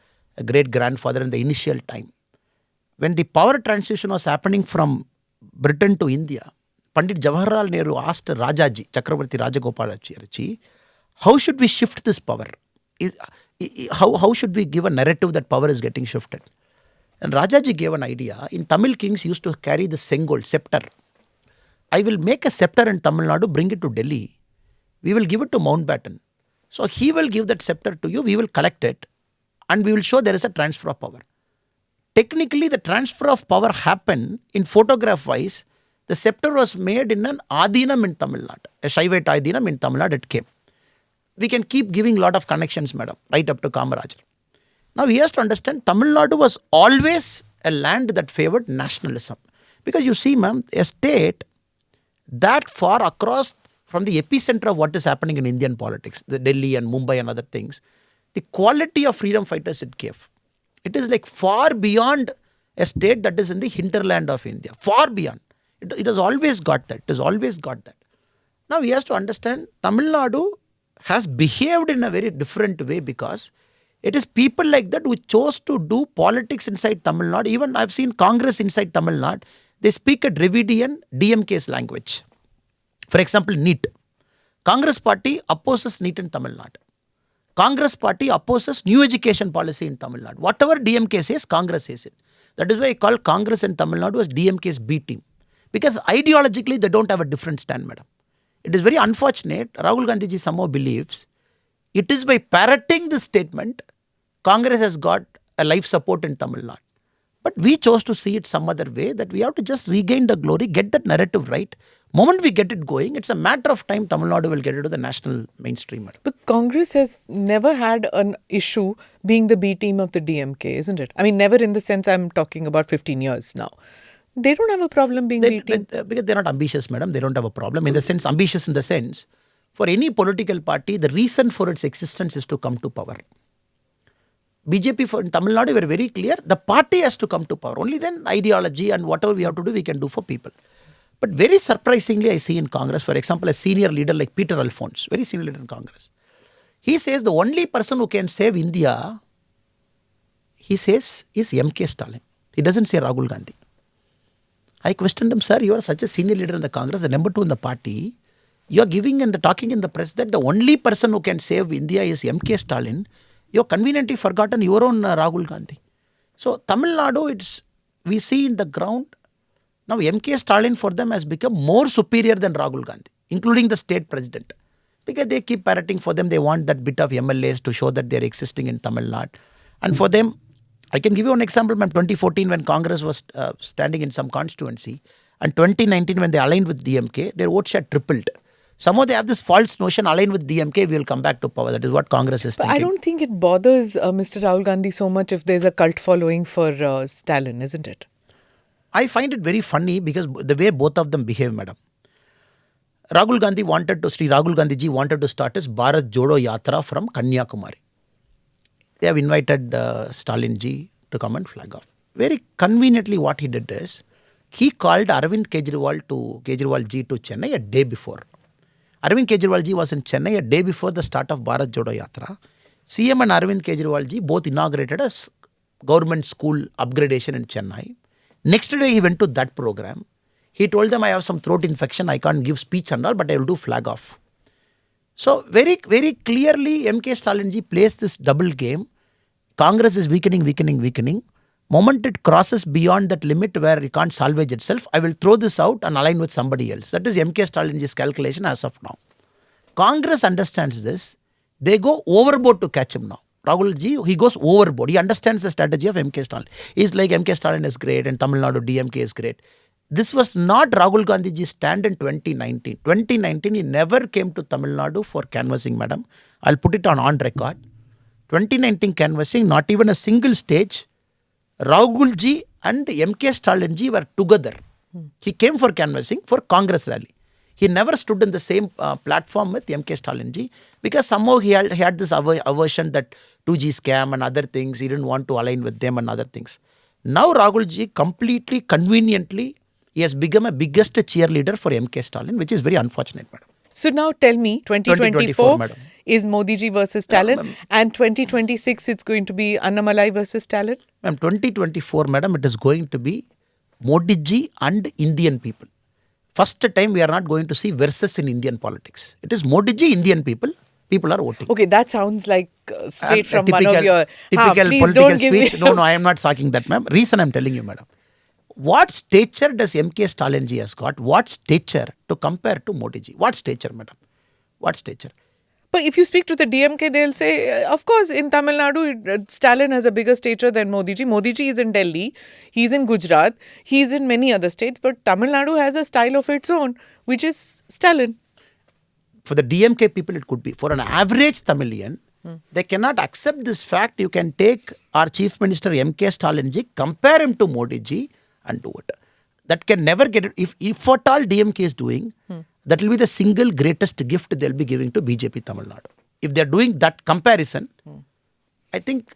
great-grandfather in the initial time, when the power transition was happening from Britain to India, Pandit Jawaharlal Nehru asked Rajaji, Chakravarti Rajagopalacharyji, How should we shift this power? How should we give a narrative that power is getting shifted? And Rajaji gave an idea. In Tamil kings used to carry the sengol, scepter. I will make a scepter in Tamil Nadu, bring it to Delhi. We will give it to Mountbatten. So he will give that scepter to you, we will collect it, and we will show there is a transfer of power. Technically, the transfer of power happened in photograph wise. The scepter was made in an Adinam in Tamil Nadu, a Shaivite Adinam in Tamil Nadu it came. We can keep giving a lot of connections, madam, right up to Kamarajar. Now he has to understand Tamil Nadu was always a land that favored nationalism. Because you see, ma'am, a state that far across from the epicenter of what is happening in Indian politics, the Delhi and Mumbai and other things, the quality of freedom fighters it gave. It is like far beyond a state that is in the hinterland of India. Far beyond. It has always got that. It has always got that. Now he has to understand Tamil Nadu has behaved in a very different way because it is people like that who chose to do politics inside Tamil Nadu. Even I've seen Congress inside Tamil Nadu. They speak a Dravidian DMK's language. For example, NEET. Congress party opposes NEET in Tamil Nadu. Congress party opposes new education policy in Tamil Nadu. Whatever DMK says, Congress says it. That is why I call Congress in Tamil Nadu as DMK's B team. Because ideologically, they don't have a different stand, madam. It is very unfortunate. Rahul Gandhi ji somehow believes it is by parroting this statement, Congress has got a life support in Tamil Nadu. But we chose to see it some other way, that we have to just regain the glory, get that narrative right. Moment we get it going, it's a matter of time Tamil Nadu will get into the national mainstream. Madam. But Congress has never had an issue being the B team of the DMK, isn't it? I mean, never in the sense I'm talking about 15 years now. They don't have a problem being B team. Because they're not ambitious, madam. They don't have a problem. In the sense, ambitious in the sense, for any political party, the reason for its existence is to come to power. BJP in Tamil Nadu, we are very clear, the party has to come to power. Only then ideology and whatever we have to do, we can do for people. But very surprisingly, I see in Congress, for example, a senior leader like Peter Alphonse, very senior leader in Congress. He says the only person who can save India, he says, is MK Stalin. He doesn't say Rahul Gandhi. I questioned him, sir, you are such a senior leader in the Congress, the number 2 in the party. You are giving and talking in the press that the only person who can save India is MK Stalin. You have conveniently forgotten your own Rahul Gandhi. So Tamil Nadu, we see in the ground, now MK Stalin for them has become more superior than Rahul Gandhi, including the state president. Because they keep parroting for them, they want that bit of MLAs to show that they are existing in Tamil Nadu. And for them, I can give you an example, ma'am. 2014 when Congress was standing in some constituency, and 2019 when they aligned with DMK, their vote share tripled. Somehow they have this false notion, aligned with DMK, we will come back to power. That is what Congress is thinking. I don't think it bothers Mr. Rahul Gandhi so much if there's a cult following for Stalin, isn't it? I find it very funny because the way both of them behave, madam. Sri Rahul Gandhi ji wanted to start his Bharat Jodo Yatra from Kanyakumari. They have invited Stalin ji to come and flag off. Very conveniently what he did is, he called Arvind Kejriwal ji to Chennai a day before. Arvind Kejriwal ji was in Chennai a day before the start of Bharat Jodo Yatra. CM and Arvind Kejriwal ji both inaugurated a government school upgradation in Chennai. Next day he went to that program. He told them, I have some throat infection, I can't give speech and all, but I will do flag off. So very, very clearly MK Stalin ji plays this double game. Congress is weakening. Moment it crosses beyond that limit where it can't salvage itself, I will throw this out and align with somebody else. That is MK Stalin ji's calculation as of now. Congress understands this. They go overboard to catch him now. Rahul ji, he goes overboard. He understands the strategy of MK Stalin. He's like, MK Stalin is great and Tamil Nadu DMK is great. This was not Rahul Gandhi ji's stand in 2019. 2019, he never came to Tamil Nadu for canvassing, madam. I'll put it on record. 2019 canvassing, not even a single stage. Rahul ji and MK Stalin ji were together. He came for canvassing for Congress rally. He never stood in the same platform with MK Stalin ji because somehow he had this aversion that 2G scam and other things. He didn't want to align with them and other things. Now Rahul ji completely, conveniently, he has become a biggest cheerleader for MK Stalin, which is very unfortunate, madam. So now tell me, 2024 madam. Is Modi ji versus Stalin, and 2026 it's going to be Annamalai versus Stalin? Ma'am, 2024, madam, it is going to be Modi ji and Indian people. First time we are not going to see versus in Indian politics. It is Modi ji, Indian people, People are voting. Okay, that sounds like straight A from one of your... typical please political don't give speech. me... No, I am not talking that, ma'am. Reason I am telling you, madam. What stature does MK Stalin ji has got? What stature to compare to Modi ji? What stature, madam? What stature? But if you speak to the DMK, they'll say, of course, in Tamil Nadu, Stalin has a bigger stature than Modi ji. Modi ji is in Delhi, he's in Gujarat, he's in many other states, but Tamil Nadu has a style of its own, which is Stalin. For the DMK people, it could be. For an average Tamilian, they cannot accept this fact. You can take our Chief Minister MK Stalin ji, compare him to Modi ji and do it. That can never get it. If at all DMK is doing, that will be the single greatest gift they'll be giving to BJP Tamil Nadu. If they're doing that comparison, I think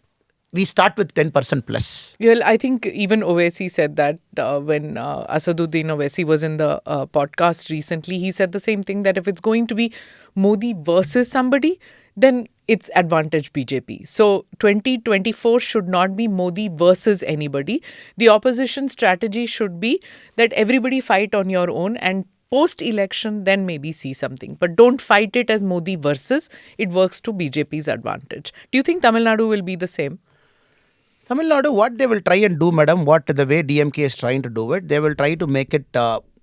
we start with 10% plus. Well, I think even Owaisi said that when Asaduddin Owaisi was in the podcast recently, he said the same thing, that if it's going to be Modi versus somebody, then it's advantage BJP. So 2024 should not be Modi versus anybody. The opposition strategy should be that everybody fight on your own, and post-election then maybe see something. But don't fight it as Modi versus. It works to BJP's advantage. Do you think Tamil Nadu will be the same? Tamil Nadu, what they will try and do, madam, what the way DMK is trying to do it, they will try to make it,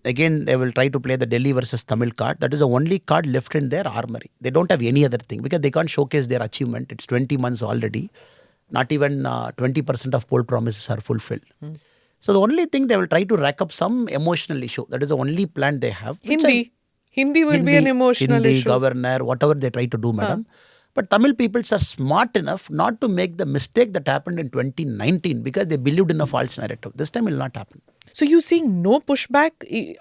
again, they will try to play the Delhi versus Tamil card. That is the only card left in their armory. They don't have any other thing because they can't showcase their achievement. It's 20 months already. Not even 20% of poll promises are fulfilled. So the only thing they will try to rack up some emotional issue. That is the only plan they have. Hindi will be an emotional issue. Governor, whatever they try to do, madam. But Tamil peoples are smart enough not to make the mistake that happened in 2019 because they believed in a false narrative. This time it will not happen. So you're seeing no pushback?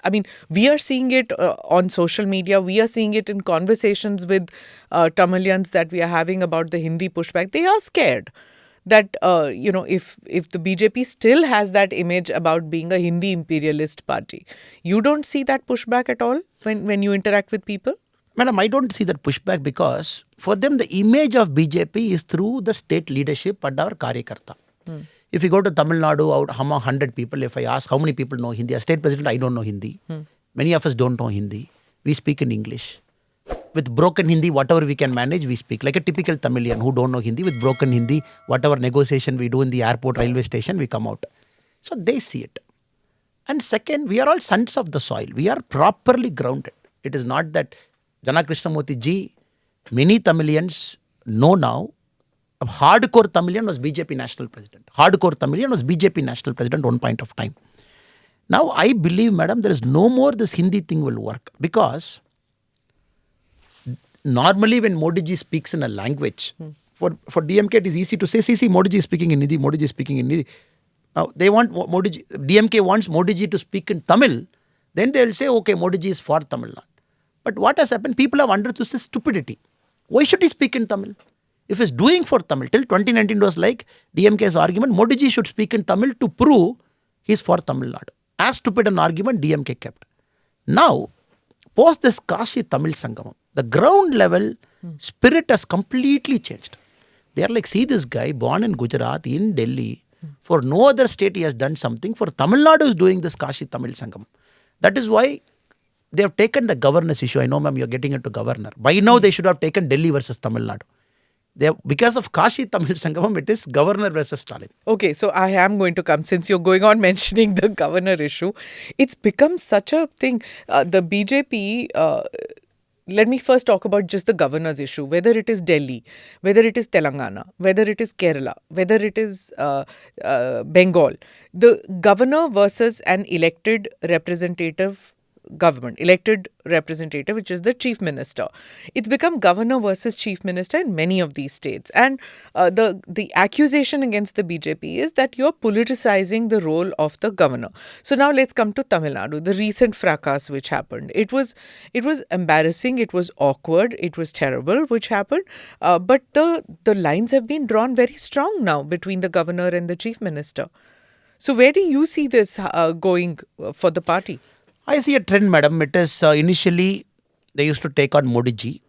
I mean, we are seeing it on social media. We are seeing it in conversations with Tamilians that we are having about the Hindi pushback. They are scared that, if the BJP still has that image about being a Hindi imperialist party, you don't see that pushback at all when you interact with people? Madam, I don't see that pushback because for them the image of BJP is through the state leadership and our Karyakarta. If you go to Tamil Nadu, out among 100 people, if I ask how many people know Hindi, as state president, I don't know Hindi. Many of us don't know Hindi. We speak in English. With broken Hindi, whatever we can manage, we speak. Like a typical Tamilian who don't know Hindi, with broken Hindi, whatever negotiation we do in the airport, railway station, we come out. So they see it. And second, we are all sons of the soil. We are properly grounded. It is not that Jana Krishnamurthy ji, many Tamilians know now, a hardcore Tamilian was BJP national president. Hardcore Tamilian was BJP national president one point of time. Now I believe, madam, there is no more this Hindi thing will work because normally when Modi ji speaks in a language, for DMK it is easy to say, see, Modi ji is speaking in Hindi, Modi ji is speaking in Hindi. Now they want Modi ji, DMK wants Modi ji to speak in Tamil, then they will say, okay, Modi ji is for Tamil Nadu. But what has happened, people have understood this stupidity. Why should he speak in Tamil? If he's doing for Tamil, till 2019 was like DMK's argument, Modi ji should speak in Tamil to prove he's for Tamil Nadu. As stupid an argument DMK kept. Now, post this Kashi Tamil Sangamam, the ground level spirit has completely changed. They are like, see this guy born in Gujarat, in Delhi, for no other state he has done something. For Tamil Nadu is doing this Kashi Tamil Sangamam. That is why they have taken the governance issue. I know, ma'am, you're getting into governor. By now, they should have taken Delhi versus Tamil Nadu. Because of Kashi Tamil Sangamam, it is governor versus Stalin. Okay, so I am going to come, since you're going on mentioning the governor issue. It's become such a thing. The BJP, let me first talk about just the governor's issue, whether it is Delhi, whether it is Telangana, whether it is Kerala, whether it is Bengal. The governor versus an elected representative government, elected representative, which is the chief minister. It's become governor versus chief minister in many of these states. And the accusation against the BJP is that you're politicizing the role of the governor. So now let's come to Tamil Nadu, the recent fracas which happened. It was embarrassing, it was awkward, it was terrible which happened. But the lines have been drawn very strong now between the governor and the chief minister. So where do you see this going for the party? I see a trend, madam. It is initially they used to take on Modi ji.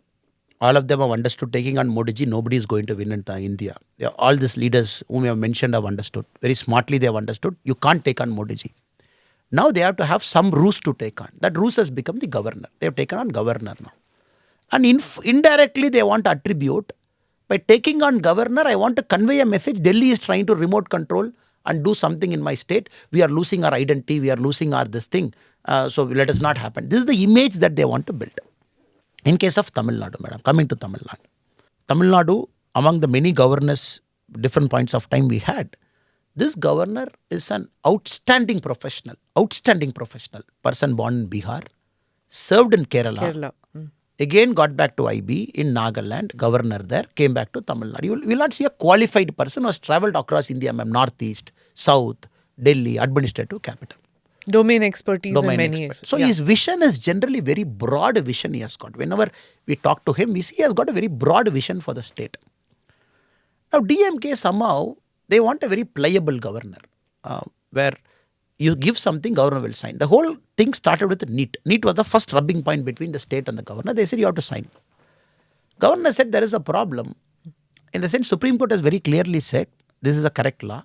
All of them have understood taking on Modi ji, nobody is going to win in India. All these leaders whom you have mentioned have understood. Very smartly they have understood. You can't take on Modi ji. Now they have to have some ruse to take on. That ruse has become the governor. They have taken on governor now. And indirectly they want to attribute, by taking on governor, I want to convey a message. Delhi is trying to remote control and do something in my state. We are losing our identity. We are losing our this thing. So let us not happen. This is the image that they want to build. In case of Tamil Nadu, madam, coming to Tamil Nadu. Tamil Nadu, among the many governors, different points of time we had, this governor is an outstanding professional, person born in Bihar, served in Kerala. Again got back to IB in Nagaland, governor there, came back to Tamil Nadu. You will not see a qualified person who has travelled across India, ma'am, northeast, south, Delhi, administrative capital. Domain expertise in many areas. So his vision is generally very broad vision he has got. Whenever we talk to him, we see he has got a very broad vision for the state. Now DMK somehow, they want a very pliable governor, where you give something, governor will sign. The whole thing started with NEET. NEET was the first rubbing point between the state and the governor. They said you have to sign. Governor said there is a problem. In the sense, Supreme Court has very clearly said this is a correct law.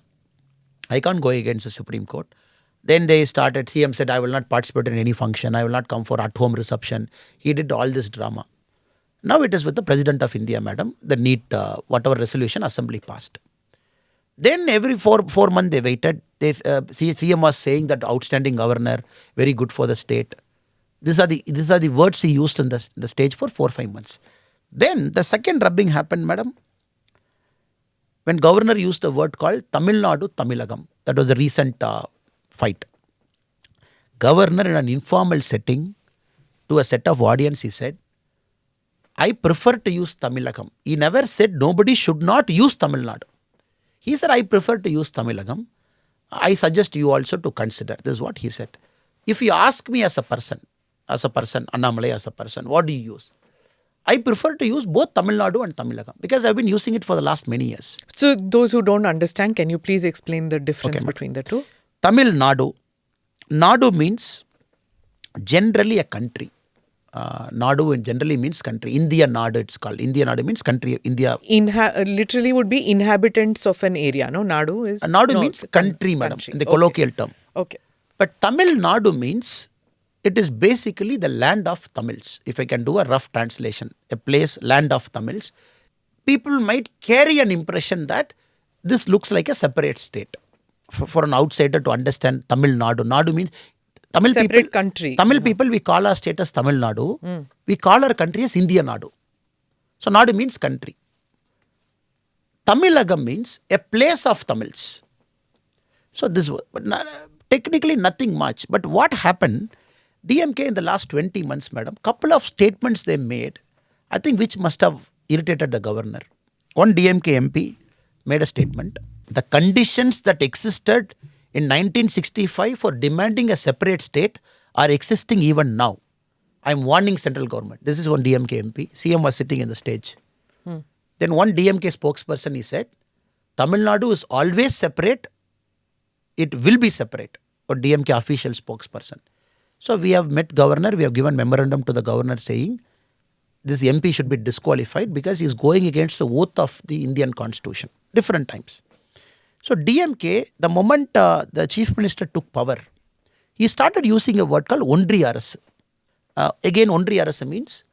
I can't go against the Supreme Court. Then they started, CM said, I will not participate in any function. I will not come for at-home reception. He did all this drama. Now it is with the President of India, madam, the NEET, whatever resolution Assembly passed. Then every four months they waited. CM was saying that outstanding governor, very good for the state. These are the words he used in the stage for 4-5 months. Then the second rubbing happened, madam, when governor used a word called Tamil Nadu Tamilagam. That was a recent fight. Governor in an informal setting to a set of audience, he said, I prefer to use Tamilagam. He never said nobody should not use Tamil Nadu. He said, I prefer to use Tamilagam. I suggest you also to consider. This is what he said. If you ask me as a person, Annamalai as a person, what do you use? I prefer to use both Tamil Nadu and Tamilagam because I've been using it for the last many years. So those who don't understand, can you please explain the difference between the two? Tamil Nadu. Nadu means generally a country. Nadu generally means country. India Nadu it's called. India Nadu means country. India. Literally would be inhabitants of an area. No, Nadu is. Nadu means country, madam, in the colloquial term. Okay. But Tamil Nadu means it is basically the land of Tamils. If I can do a rough translation, a place, land of Tamils. People might carry an impression that this looks like a separate state. For an outsider to understand Tamil Nadu. Nadu means Tamil separate people, country. Tamil people, we call our state as Tamil Nadu. We call our country as India Nadu. So Nadu means country. Tamilagam means a place of Tamils. So this was technically nothing much. But what happened, DMK in the last 20 months, madam, couple of statements they made, I think which must have irritated the governor. One DMK MP made a statement. The conditions that existed in 1965 for demanding a separate state are existing even now. I am warning central government. This is one DMK MP. CM was sitting in the stage. Then one DMK spokesperson, he said, Tamil Nadu is always separate. It will be separate. Or DMK official spokesperson. So we have met governor. We have given memorandum to the governor saying this MP should be disqualified because he is going against the oath of the Indian constitution. Different times. So DMK, the moment the chief minister took power, he started using a word called Ondri Arasu. Again, Ondri Arasu means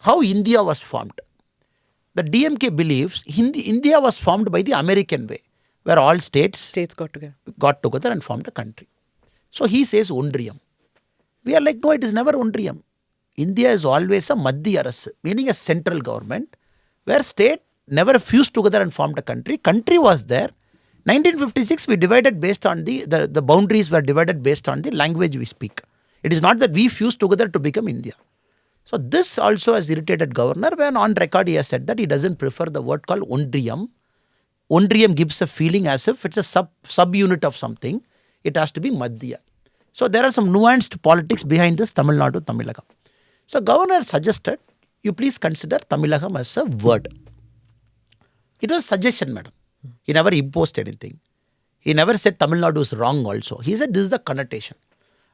how India was formed. The DMK believes India was formed by the American way, where all states got together and formed a country. So he says Ondriyam. We are like, no, it is never Ondriyam. India is always a Madhya Arasu, meaning a central government, where state never fused together and formed a country. Country was there. 1956, we divided based on the boundaries were divided based on the language we speak. It is not that we fused together to become India. So this also has irritated governor when on record he has said that he doesn't prefer the word called Ondriyam. Ondriyam gives a feeling as if it's a subunit of something. It has to be Madhya. So there are some nuanced politics behind this Tamil Nadu Tamilagam. So governor suggested you please consider Tamilagam as a word. It was a suggestion, madam. He never imposed anything. He never said Tamil Nadu is wrong also. He said this is the connotation.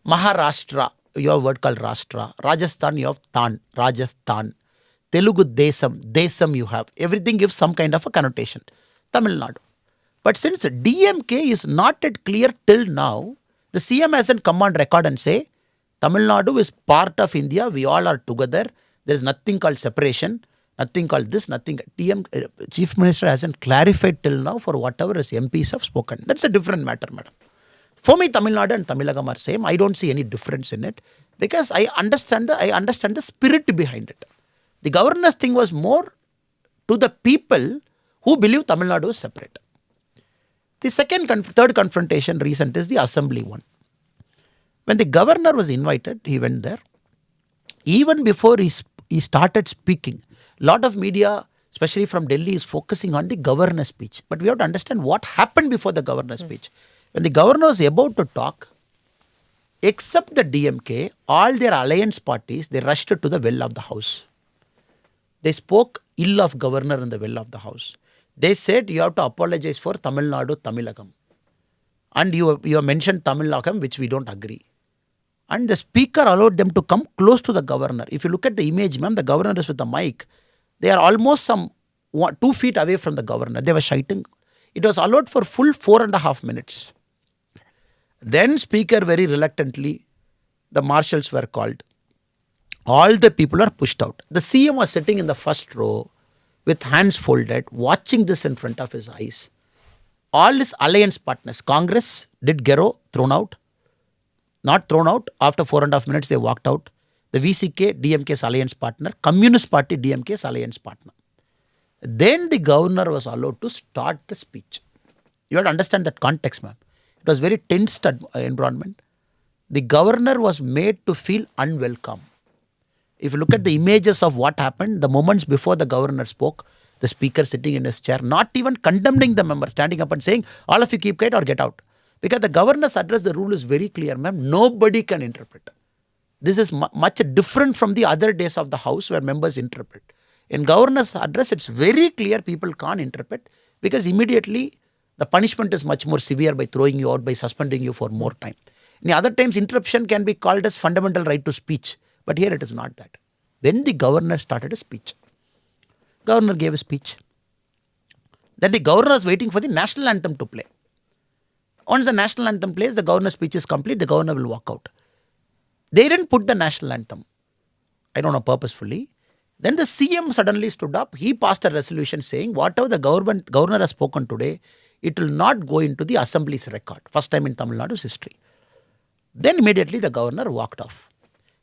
Maharashtra, you have a word called Rashtra. Rajasthan, you have Tan, Rajasthan. Telugu, Desam, Desam you have. Everything gives some kind of a connotation. Tamil Nadu. But since DMK is not yet clear till now, the CM hasn't come on record and say, Tamil Nadu is part of India, we all are together. There is nothing called separation, nothing called this, nothing. Chief Minister hasn't clarified till now for whatever his MPs have spoken. That's a different matter, madam. For me, Tamil Nadu and Tamilagam are same. I don't see any difference in it because I understand the spirit behind it. The governor's thing was more to the people who believe Tamil Nadu is separate. The third confrontation recent is the assembly one. When the governor was invited, he went there. Even before he started speaking, a lot of media, especially from Delhi, is focusing on the governor's speech. But we have to understand what happened before the governor's speech. When the governor was about to talk, except the DMK, all their alliance parties, they rushed to the well of the house. They spoke ill of governor in the well of the house. They said you have to apologize for Tamil Nadu, Tamilagam. And you have mentioned Tamilagam, which we don't agree. And the speaker allowed them to come close to the governor. If you look at the image, ma'am, the governor is with the mic. They are almost some 2 feet away from the governor. They were shouting. It was allowed for full 4.5 minutes. Then speaker very reluctantly, the marshals were called. All the people are pushed out. The CM was sitting in the first row with hands folded, watching this in front of his eyes. All his alliance partners, Congress did Gero, thrown out. Not thrown out. After 4.5 minutes, they walked out. The VCK, DMK's alliance partner. Communist Party, DMK's alliance partner. Then the governor was allowed to start the speech. You have to understand that context, ma'am. It was very tense environment. The governor was made to feel unwelcome. If you look at the images of what happened, the moments before the governor spoke, the speaker sitting in his chair, not even condemning the member, standing up and saying, all of you keep quiet or get out. Because the governor's address, the rule is very clear, ma'am. Nobody can interpret. This is much different from the other days of the house where members interpret. In governor's address, it's very clear people can't interpret because immediately the punishment is much more severe by throwing you out, by suspending you for more time. In other times, interruption can be called as fundamental right to speech. But here it is not that. Then the governor started a speech. Governor gave a speech. Then the governor was waiting for the national anthem to play. Once the national anthem plays, the governor's speech is complete, the governor will walk out. They didn't put the national anthem. I don't know, purposefully. Then the CM suddenly stood up. He passed a resolution saying, whatever the governor has spoken today, it will not go into the assembly's record. First time in Tamil Nadu's history. Then immediately the governor walked off.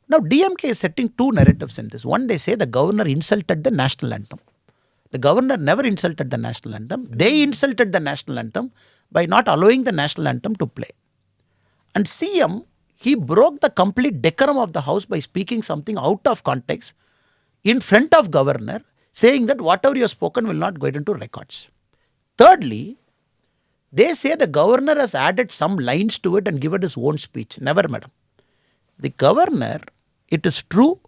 Now DMK is setting two narratives in this. One, they say the governor insulted the national anthem. The governor never insulted the national anthem. They insulted the national anthem by not allowing the national anthem to play. And CM, he broke the complete decorum of the house by speaking something out of context in front of governor, saying that whatever you have spoken will not go into records. Thirdly, they say the governor has added some lines to it and given his own speech. Never, madam. The governor, it is true,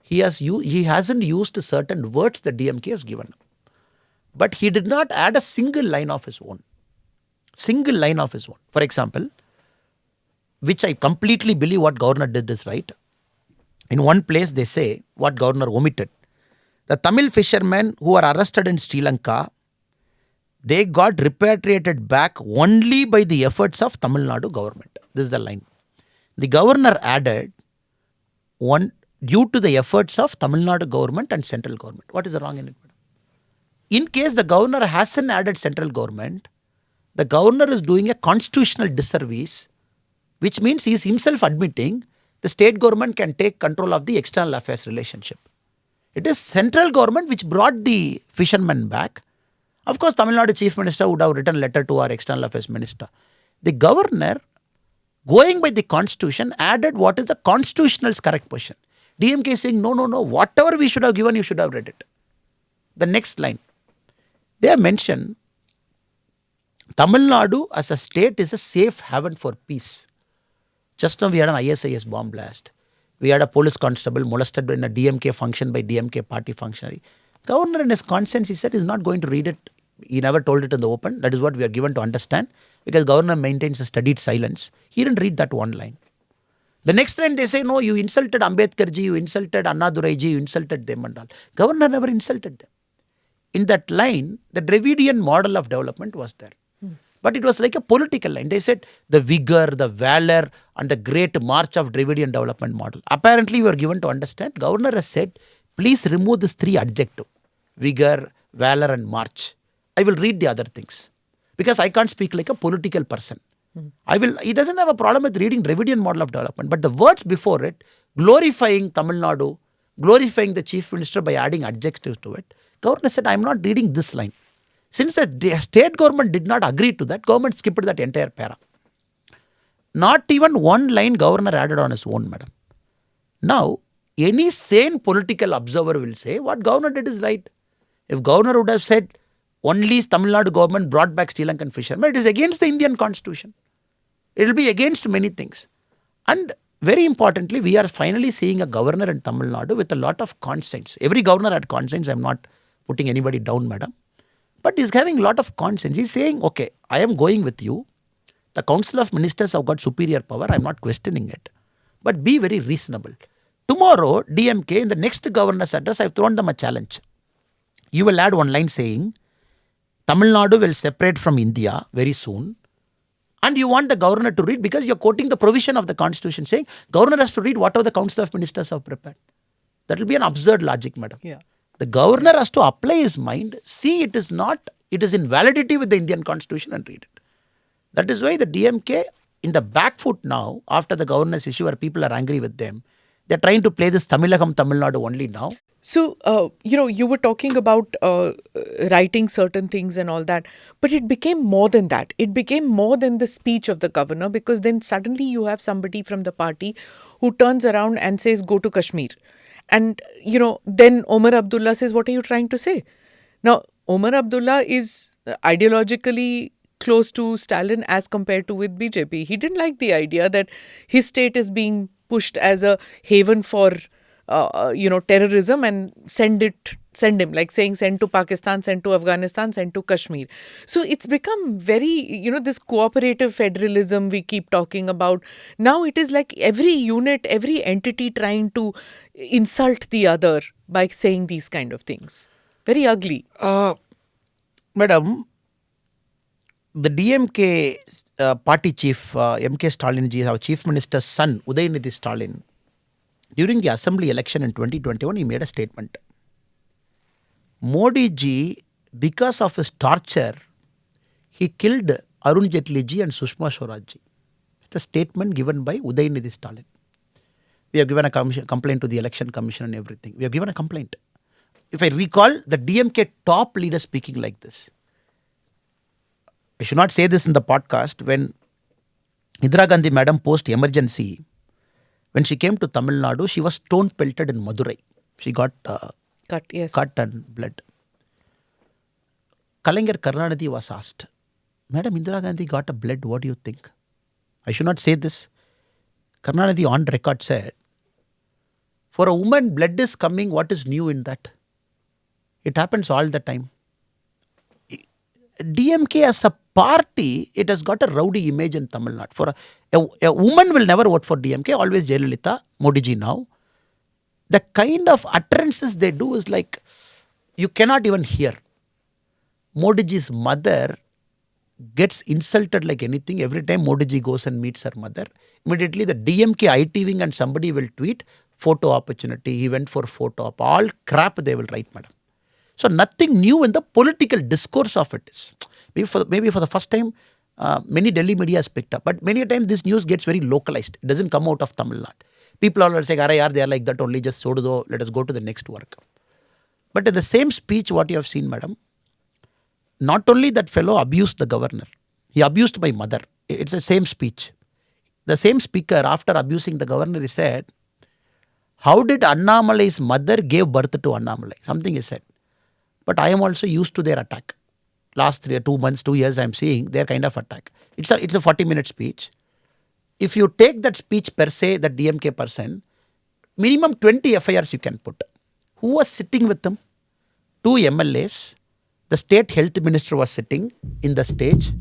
he hasn't used certain words the DMK has given. But he did not add a single line of his own. Single line of his own. For example, which I completely believe what governor did is right. In one place they say, what governor omitted. The Tamil fishermen who are arrested in Sri Lanka, they got repatriated back only by the efforts of Tamil Nadu government. This is the line. The governor added, due to the efforts of Tamil Nadu government and central government. What is wrong in it? In case the governor hasn't added central government, the governor is doing a constitutional disservice, which means he is himself admitting the state government can take control of the external affairs relationship. It is central government which brought the fishermen back. Of course, Tamil Nadu Chief Minister would have written a letter to our external affairs minister. The governor, going by the constitution, added what is the constitutional's correct position. DMK is saying, no, whatever we should have given, you should have read it. The next line. They have mentioned Tamil Nadu as a state is a safe haven for peace. Just now we had an ISIS bomb blast. We had a police constable molested in a DMK function by DMK party functionary. Governor in his conscience, he said, is not going to read it. He never told it in the open. That is what we are given to understand. Because governor maintains a studied silence. He didn't read that one line. The next line they say, no, you insulted Ambedkarji, you insulted Annaduraiji, you insulted them and all. Governor never insulted them. In that line, the Dravidian model of development was there. But it was like a political line. They said the vigor, the valor and the great march of Dravidian development model. Apparently we were given to understand, governor has said please remove this 3 adjective, vigor, valor and march. I will read the other things because I can't speak like a political person. He doesn't have a problem with reading Dravidian model of development, but the words before it, glorifying Tamil Nadu, glorifying the chief minister by adding adjectives to it, governor said, I am not reading this line. Since the state government did not agree to that, government skipped that entire para. Not even one line governor added on his own, madam. Now, any sane political observer will say what governor did is right. If governor would have said only Tamil Nadu government brought back Sri Lankan fishermen, it is against the Indian constitution. It will be against many things. And very importantly, we are finally seeing a governor in Tamil Nadu with a lot of conscience. Every governor had conscience. I am not putting anybody down, madam. But he's having a lot of conscience. He's saying, okay, I am going with you. The Council of Ministers have got superior power. I am not questioning it. But be very reasonable. Tomorrow, DMK, in the next governor's address, I have thrown them a challenge. You will add one line saying, Tamil Nadu will separate from India very soon. And you want the governor to read because you're quoting the provision of the constitution saying governor has to read whatever the Council of Ministers have prepared. That will be an absurd logic, madam. Yeah. The governor has to apply his mind, see it is in validity with the Indian constitution and read it. That is why the DMK in the back foot now, after the governor's issue where people are angry with them, they're trying to play this Tamilagam, Tamil Nadu only now. So, you were talking about writing certain things and all that, but it became more than that. It became more than the speech of the governor because then suddenly you have somebody from the party who turns around and says, go to Kashmir. And, then Omar Abdullah says, what are you trying to say? Now, Omar Abdullah is ideologically close to Stalin as compared to with BJP. He didn't like the idea that his state is being pushed as a haven for terrorism and send him, like saying send to Pakistan, send to Afghanistan, send to Kashmir. So it's become very, this cooperative federalism we keep talking about. Now it is like every unit, every entity trying to insult the other by saying these kind of things. Very ugly. Madam, the DMK party chief, MK Stalin ji, our chief minister's son, Udayanidhi Stalin, during the assembly election in 2021, he made a statement. Modi ji, because of his torture, he killed Arun Jaitley ji and Sushma Swaraj ji. It's a statement given by Udayanidhi Stalin. We have given a complaint to the election commission and everything. We have given a complaint. If I recall, the DMK top leader speaking like this. I should not say this in the podcast. When Indira Gandhi madam post-emergency, when she came to Tamil Nadu, she was stone pelted in Madurai. She got cut and bled. Kalaignar Karunanidhi was asked, Madam, Indira Gandhi got a blood, what do you think? I should not say this. Karunanidhi on record said, for a woman, blood is coming, what is new in that? It happens all the time. DMK as a party, it has got a rowdy image in Tamil Nadu. For a woman will never vote for DMK, always Jayalalitha, Modi ji now. The kind of utterances they do is like, you cannot even hear. Modi ji's mother gets insulted like anything. Every time Modi ji goes and meets her mother, immediately the DMK IT wing and somebody will tweet, photo opportunity, he went for photo op. All crap they will write, madam. So nothing new in the political discourse of it is. Maybe for the first time, many Delhi media has picked up. But many a time this news gets very localized. It doesn't come out of Tamil Nadu. People are saying, they are like that only, just so do, let us go to the next work. But in the same speech, what you have seen, madam, not only that fellow abused the governor, he abused my mother. It's the same speech. The same speaker, after abusing the governor, he said, how did Annamalai's mother gave birth to Annamalai? Something he said. But I am also used to their attack. Last 2 months, 2 years, I am seeing their kind of attack. It's a 40-minute speech. If you take that speech per se, that DMK person, minimum 20 FIRs you can put. Who was sitting with them? 2 MLAs. The state health minister was sitting in the stage,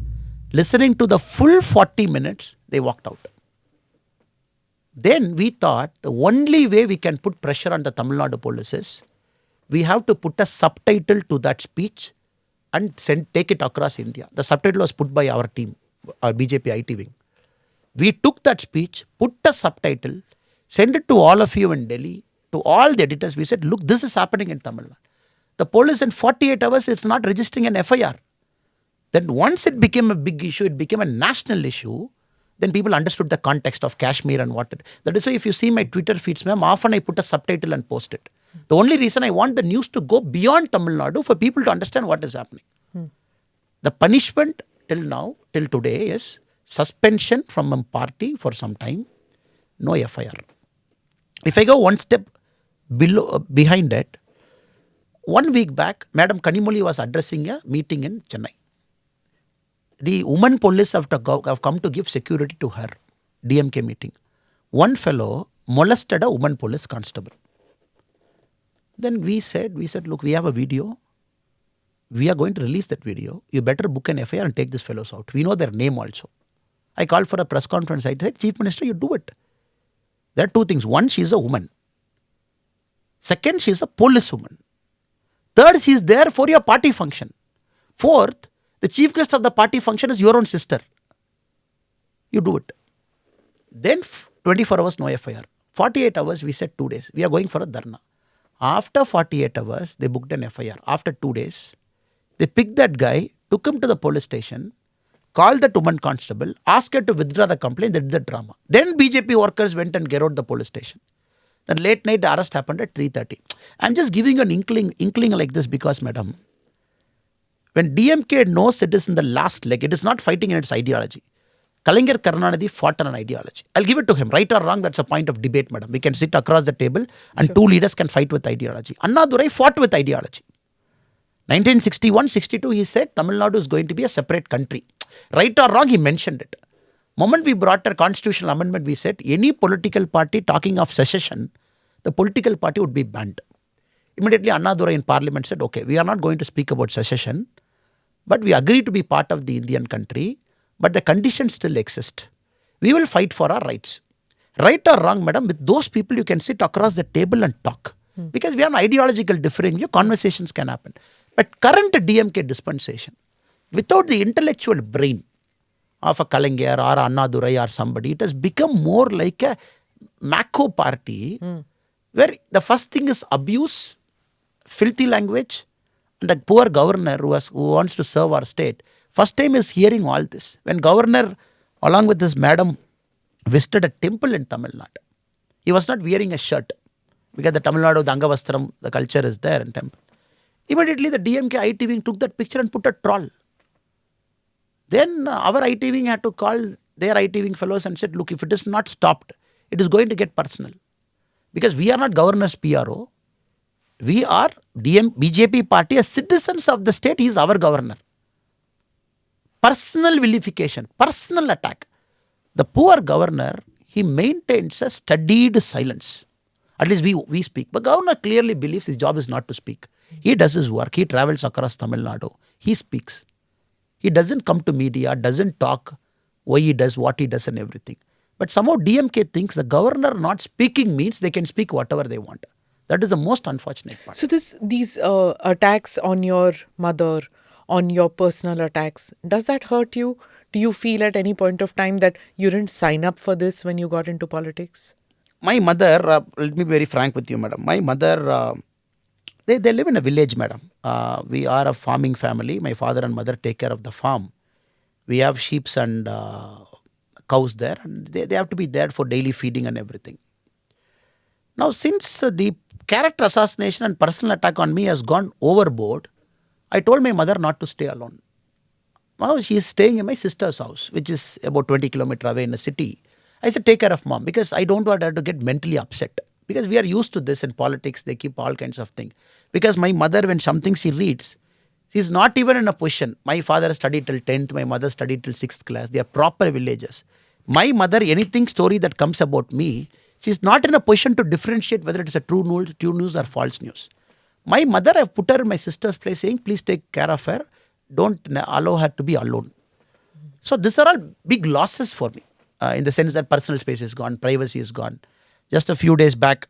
listening to the full 40 minutes, they walked out. Then we thought the only way we can put pressure on the Tamil Nadu police is, we have to put a subtitle to that speech and take it across India. The subtitle was put by our team, our BJP IT wing. We took that speech, put a subtitle, send it to all of you in Delhi, to all the editors, we said, look, this is happening in Tamil Nadu. The police in 48 hours, it's not registering an FIR. Then once it became a big issue, it became a national issue, then people understood the context of Kashmir and what it. That is why if you see my Twitter feeds, ma'am, often I put a subtitle and post it. The only reason I want the news to go beyond Tamil Nadu for people to understand what is happening. The punishment till now, till today is suspension from a party for some time, no FIR. If I go one step behind it, 1 week back, Madam Kanimoli was addressing a meeting in Chennai. The women police have come to give security to her DMK meeting. One fellow molested a woman police constable. Then we said, look, we have a video. We are going to release that video. You better book an FIR and take these fellows out. We know their name also. I called for a press conference. I said, Chief Minister, you do it. There are two things. One, she is a woman. Second, she is a police woman. Third, she is there for your party function. Fourth, the chief guest of the party function is your own sister. You do it. Then 24 hours, no FIR. 48 hours, we said 2 days. We are going for a dharna. After 48 hours, they booked an FIR. After 2 days, they picked that guy, took him to the police station, called the woman constable, asked her to withdraw the complaint. They did the drama. Then BJP workers went and garrotted the police station. Then late night arrest happened at 3:30. I'm just giving you an inkling like this because, madam, when DMK knows it is in the last leg, it is not fighting in its ideology. Kalaignar Karunanidhi fought on an ideology. I'll give it to him. Right or wrong, that's a point of debate, madam. We can sit across the table and two leaders can fight with ideology. Annadurai fought with ideology. 1961-62, he said Tamil Nadu is going to be a separate country. Right or wrong, he mentioned it. Moment we brought a constitutional amendment, we said any political party talking of secession, the political party would be banned. Immediately Annadurai in parliament said, okay, we are not going to speak about secession, but we agree to be part of the Indian country, but the conditions still exist. We will fight for our rights. Right or wrong, madam, with those people you can sit across the table and talk. Because we have an ideological differing view, conversations can happen. But current DMK dispensation, without the intellectual brain of a Kalaignar or Annadurai or somebody, it has become more like a Mako party where the first thing is abuse, filthy language, and the poor governor who wants to serve our state, first time is hearing all this. When governor, along with his madam, visited a temple in Tamil Nadu, he was not wearing a shirt because the Tamil Nadu, the Angavastram, the culture is there in temple. Immediately the DMK IT wing took that picture and put a troll. Then our IT wing had to call their IT wing fellows and said, look, if it is not stopped, it is going to get personal. Because we are not governor's PRO. We are BJP party as citizens of the state. He is our governor. Personal vilification, personal attack. The poor governor, he maintains a studied silence. At least we speak. But governor clearly believes his job is not to speak. He does his work. He travels across Tamil Nadu. He speaks. He doesn't come to media, doesn't talk why he does, what he does and everything. But somehow DMK thinks the governor not speaking means they can speak whatever they want. That is the most unfortunate part. So these attacks on your mother, on your personal attacks, does that hurt you? Do you feel at any point of time that you didn't sign up for this when you got into politics? My mother, let me be very frank with you, madam. My mother, they live in a village, madam. We are a farming family. My father and mother take care of the farm. We have sheep and cows there, and they have to be there for daily feeding and everything. Now, since the character assassination and personal attack on me has gone overboard, I told my mother not to stay alone. Now, she is staying in my sister's house, which is about 20 kilometers away in the city. I said, take care of mom, because I don't want her to get mentally upset. Because we are used to this in politics, they keep all kinds of things. Because my mother, when something she reads, she's not even in a position. My father studied till 10th, my mother studied till 6th class. They are proper villagers. My mother, anything story that comes about me, she's not in a position to differentiate whether it is a true news or false news. My mother, I've put her in my sister's place saying, please take care of her. Don't allow her to be alone. So these are all big losses for me. In the sense that personal space is gone, privacy is gone. Just a few days back,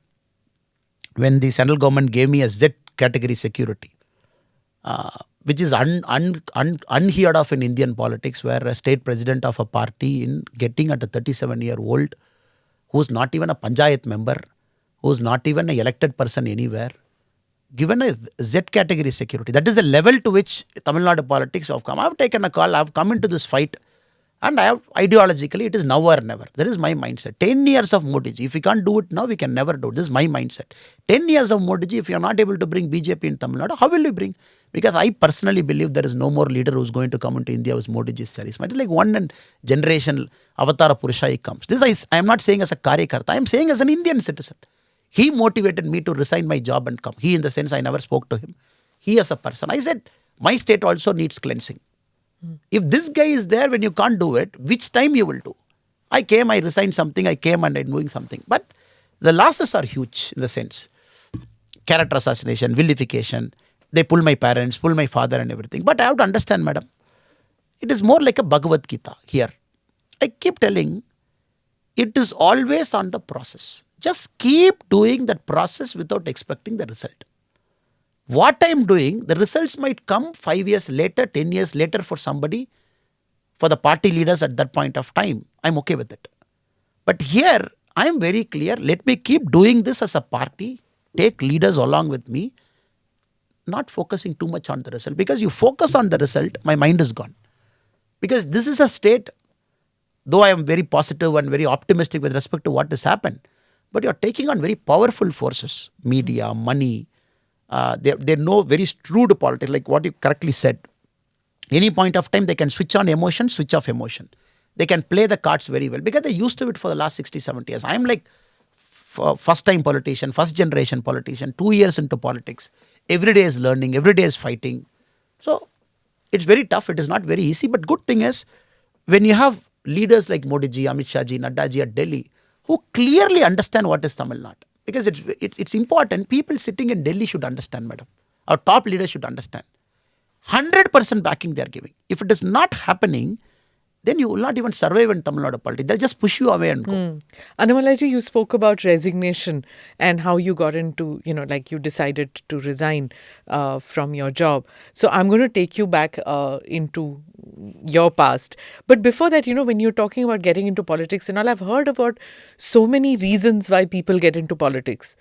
when the central government gave me a Z category security, which is unheard of in Indian politics, where a state president of a party in getting at a 37-year-old who's not even a panchayat member, who's not even an elected person anywhere, given a Z category security. That is the level to which Tamil Nadu politics have come. I've taken a call, I've come into this fight, and I have ideologically, it is now or never. That is my mindset. 10 years of Modi ji, if we can't do it now, we can never do it. This is my mindset. 10 years of Modi ji, if you are not able to bring BJP in Tamil Nadu, how will you bring? Because I personally believe there is no more leader who's going to come into India who's Modi ji's charisma. It is like one generation Avatara Purusha he comes. This I am not saying as a Karyakarta, I am saying as an Indian citizen. He motivated me to resign my job and come. He, in the sense, I never spoke to him. He as a person. I said, my state also needs cleansing. If this guy is there when you can't do it, which time you will do? I came, I resigned something, I came and I'm doing something. But the losses are huge in the sense. Character assassination, vilification. They pull my parents, pull my father and everything. But I have to understand, madam, it is more like a Bhagavad Gita here. I keep telling, it is always on the process. Just keep doing that process without expecting the result. What I am doing, the results might come 5 years later, 10 years later for somebody, for the party leaders at that point of time. I'm okay with it. But here, I am very clear. Let me keep doing this as a party. Take leaders along with me. Not focusing too much on the result. Because you focus on the result, my mind is gone. Because this is a state, though I am very positive and very optimistic with respect to what has happened, but you're taking on very powerful forces, media, money. They know very shrewd politics, like what you correctly said. Any point of time, they can switch on emotion, switch off emotion. They can play the cards very well because they used to it for the last 60, 70 years. I'm like first time politician, first generation politician, 2 years into politics. Every day is learning, every day is fighting. So it's very tough. It is not very easy. But good thing is, when you have leaders like Modi ji, Amit Shah ji, Nadda ji at Delhi, who clearly understand what is Tamil Nadu. Because it's important. People sitting in Delhi should understand, madam. Our top leaders should understand. 100% backing they are giving. If it is not happening, then you will not even survive in Tamil Nadu politics. They'll just push you away and go. Annamalai ji, you spoke about resignation and how you got into, like you decided to resign from your job. So I'm going to take you back into your past. But before that, when you're talking about getting into politics and all, I've heard about so many reasons why people get into politics,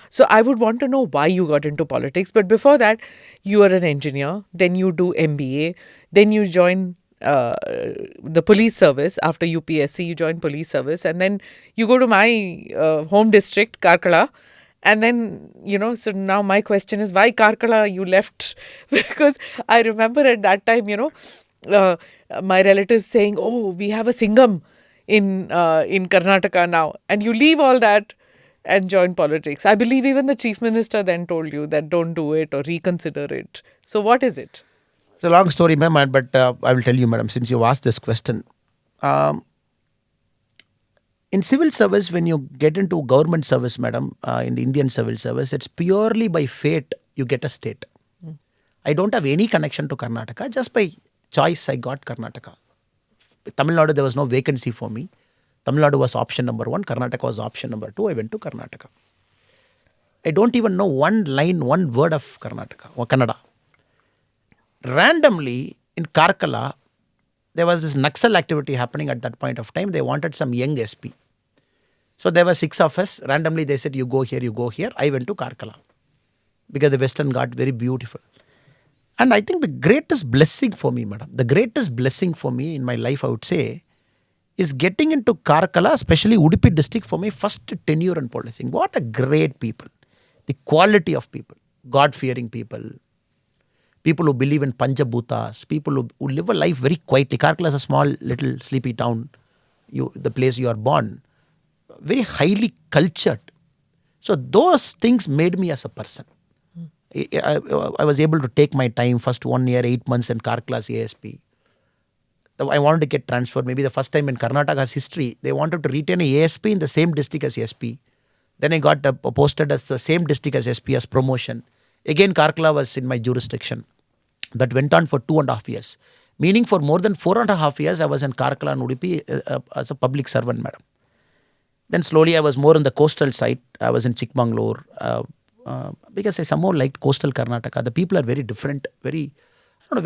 So I would want to know why you got into politics. But before that, you are an engineer, then you do MBA, then you join the police service. After UPSC, you join police service, and then you go to my home district, Karkala. And then, so now my question is, why Karkala you left? Because I remember at that time, my relatives saying, oh, we have a Singham in Karnataka now. And you leave all that and join politics. I believe even the chief minister then told you that don't do it or reconsider it. So what is it? It's a long story, ma'am, but I will tell you, madam, since you asked this question. In civil service, when you get into government service, madam, in the Indian civil service, it's purely by fate you get a state. I don't have any connection to Karnataka. Just by choice, I got Karnataka. Tamil Nadu, there was no vacancy for me. Tamil Nadu was option number 1. Karnataka was option number 2. I went to Karnataka. I don't even know one line, one word of Karnataka or Kannada. Randomly, in Karkala, there was this Naxal activity happening at that point of time. They wanted some young SP. So there were 6 of us. Randomly, they said, you go here, you go here. I went to Karkala because the Western Ghat, very beautiful. And I think the greatest blessing for me, madam, the greatest blessing for me in my life, I would say, is getting into Karkala, especially Udupi district, for my first tenure in policing. What a great people. The quality of people, God-fearing people, people who believe in Panchabhutas, people who live a life very quietly. Karkala is a small, little, sleepy town, the place you are born. Very highly cultured. So those things made me as a person. I was able to take my time, first 1 year, 8 months in Karkala's ASP. I wanted to get transferred. Maybe the first time in Karnataka's history, they wanted to retain an ASP in the same district as SP. Then I got posted as the same district as SP as promotion. Again, Karkala was in my jurisdiction. That went on for 2.5 years. Meaning for more than 4.5 years, I was in Karkala and Udupi as a public servant, madam. Then slowly I was more on the coastal side. I was in Chikmagalur because I somehow liked coastal Karnataka. The people are very different, very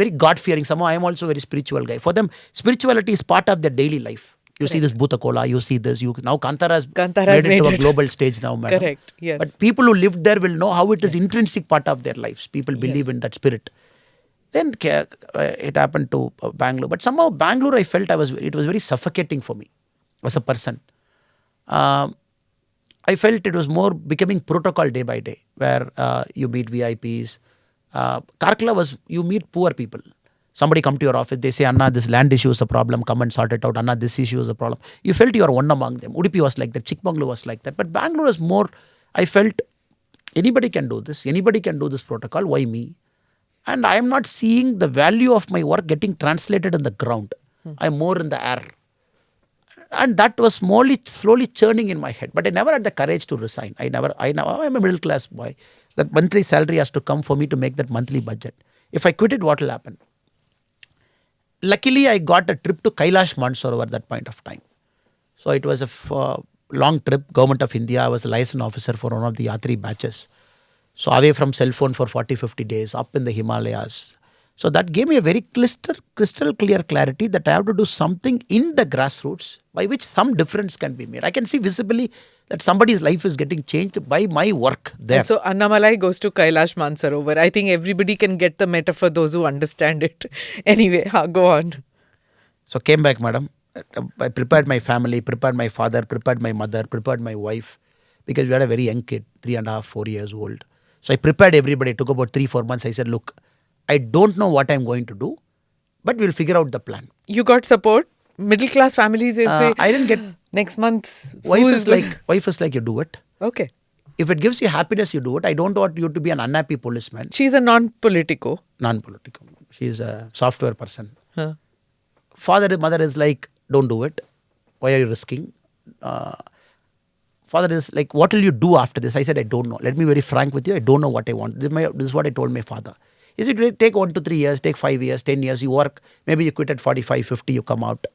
God-fearing. Somehow I am also a very spiritual guy. For them, spirituality is part of their daily life. You see this Bhutakola, you see this. Now Kantara has Kantara made it to a global stage now, madam. Correct, yes. But people who lived there will know how it is intrinsic part of their lives. People believe in that spirit. Then it happened to Bangalore. But somehow Bangalore, I felt it was very suffocating for me as a person. I felt it was more becoming protocol day by day, where you meet VIPs. Karkala was, you meet poor people. Somebody come to your office, they say, Anna, this land issue is a problem, come and sort it out. Anna, this issue is a problem. You felt you are one among them. Udupi was like that, Chikmagalur was like that. But Bangalore was more, I felt, anybody can do this. Anybody can do this protocol. Why me? And I am not seeing the value of my work getting translated in the ground. I am more in the air. And that was slowly churning in my head. But I never had the courage to resign. I'm a middle class boy. That monthly salary has to come for me to make that monthly budget. If I quit it, what will happen? Luckily, I got a trip to Kailash Mansarovar at that point of time. So it was a long trip. Government of India, I was a liaison officer for one of the Yatri batches. So away from cell phone for 40-50 days, up in the Himalayas. So that gave me a very crystal clear clarity that I have to do something in the grassroots by which some difference can be made. I can see visibly that somebody's life is getting changed by my work there. And so Annamalai goes to Kailash Mansarovar. I think everybody can get the metaphor, those who understand it. Anyway, go on. So came back, madam. I prepared my family, prepared my father, prepared my mother, prepared my wife. Because we had a very young kid, 3.5, 4 years old. So I prepared everybody. It took about 3-4 months. I said, look, I don't know what I'm going to do, but we'll figure out the plan. You got support? Middle class families will say, I didn't get... Next month... Wife is like, you do it. Okay. If it gives you happiness, you do it. I don't want you to be an unhappy policeman. She's a non-politico. Non-political. She's a software person. Huh. Mother is like, don't do it. Why are you risking? Father is like, what will you do after this? I said, I don't know. Let me be very frank with you. I don't know what I want. This is what I told my father. He said, take 1 to 3 years, take 5 years, 10 years, you work. Maybe you quit at 45, 50, you come out.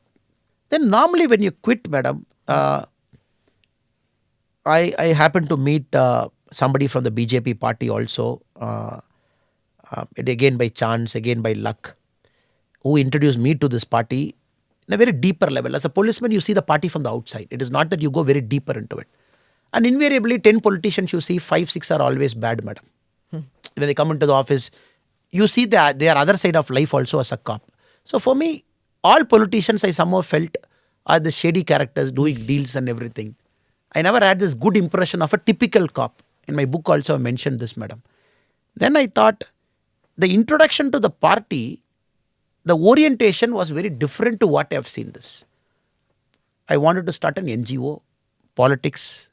Then normally when you quit, madam, I happened to meet somebody from the BJP party also. Again by chance, again by luck, who introduced me to this party in a very deeper level. As a policeman, you see the party from the outside. It is not that you go very deeper into it. And invariably, 10 politicians you see, 5, 6 are always bad, madam. When they come into the office, you see their other side of life also as a cop. So for me, all politicians I somehow felt are the shady characters doing deals and everything. I never had this good impression of a typical cop. In my book also I mentioned this, madam. Then I thought the introduction to the party, the orientation was very different to what I have seen this. I wanted to start an NGO, politics,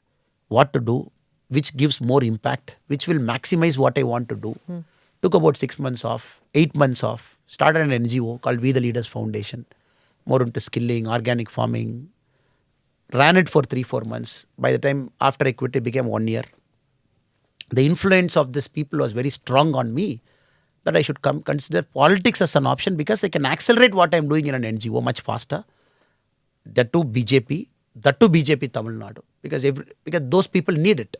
what to do, which gives more impact, which will maximize what I want to do. Took about 6 months off, 8 months off, started an NGO called We the Leaders Foundation, more into skilling, organic farming, ran it for 3-4 months. By the time after I quit, it became 1 year. The influence of these people was very strong on me that I should consider politics as an option because they can accelerate what I'm doing in an NGO much faster. That too BJP Tamil Nadu because those people need it.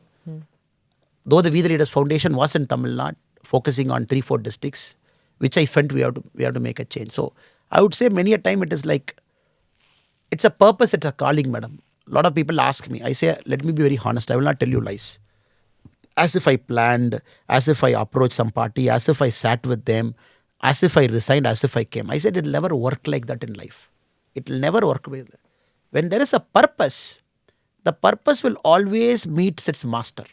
Though the We the Leaders Foundation was in Tamil Nadu, focusing on 3-4 districts, which I felt we have to make a change. So I would say many a time it is like, it's a purpose, it's a calling, madam. A lot of people ask me, I say, let me be very honest, I will not tell you lies. As if I planned, as if I approached some party, as if I sat with them, as if I resigned, as if I came. I said it will never work like that in life. It will never work with that. When there is a purpose, the purpose will always meet its master.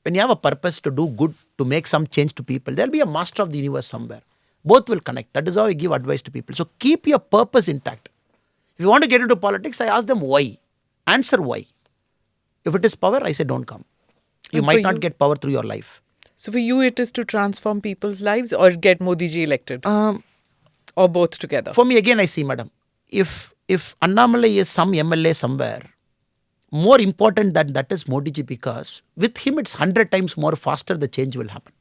When you have a purpose to do good, to make some change to people, there will be a master of the universe somewhere. Both will connect. That is how I give advice to people. So keep your purpose intact. If you want to get into politics, I ask them why. Answer why. If it is power, I say don't come. You might not get power through your life. So for you, it is to transform people's lives or get Modi ji elected? Or both together? For me, again, I see, madam, if Annamalai is some MLA somewhere, more important than that is Modi ji because with him, it's 100 times more faster the change will happen.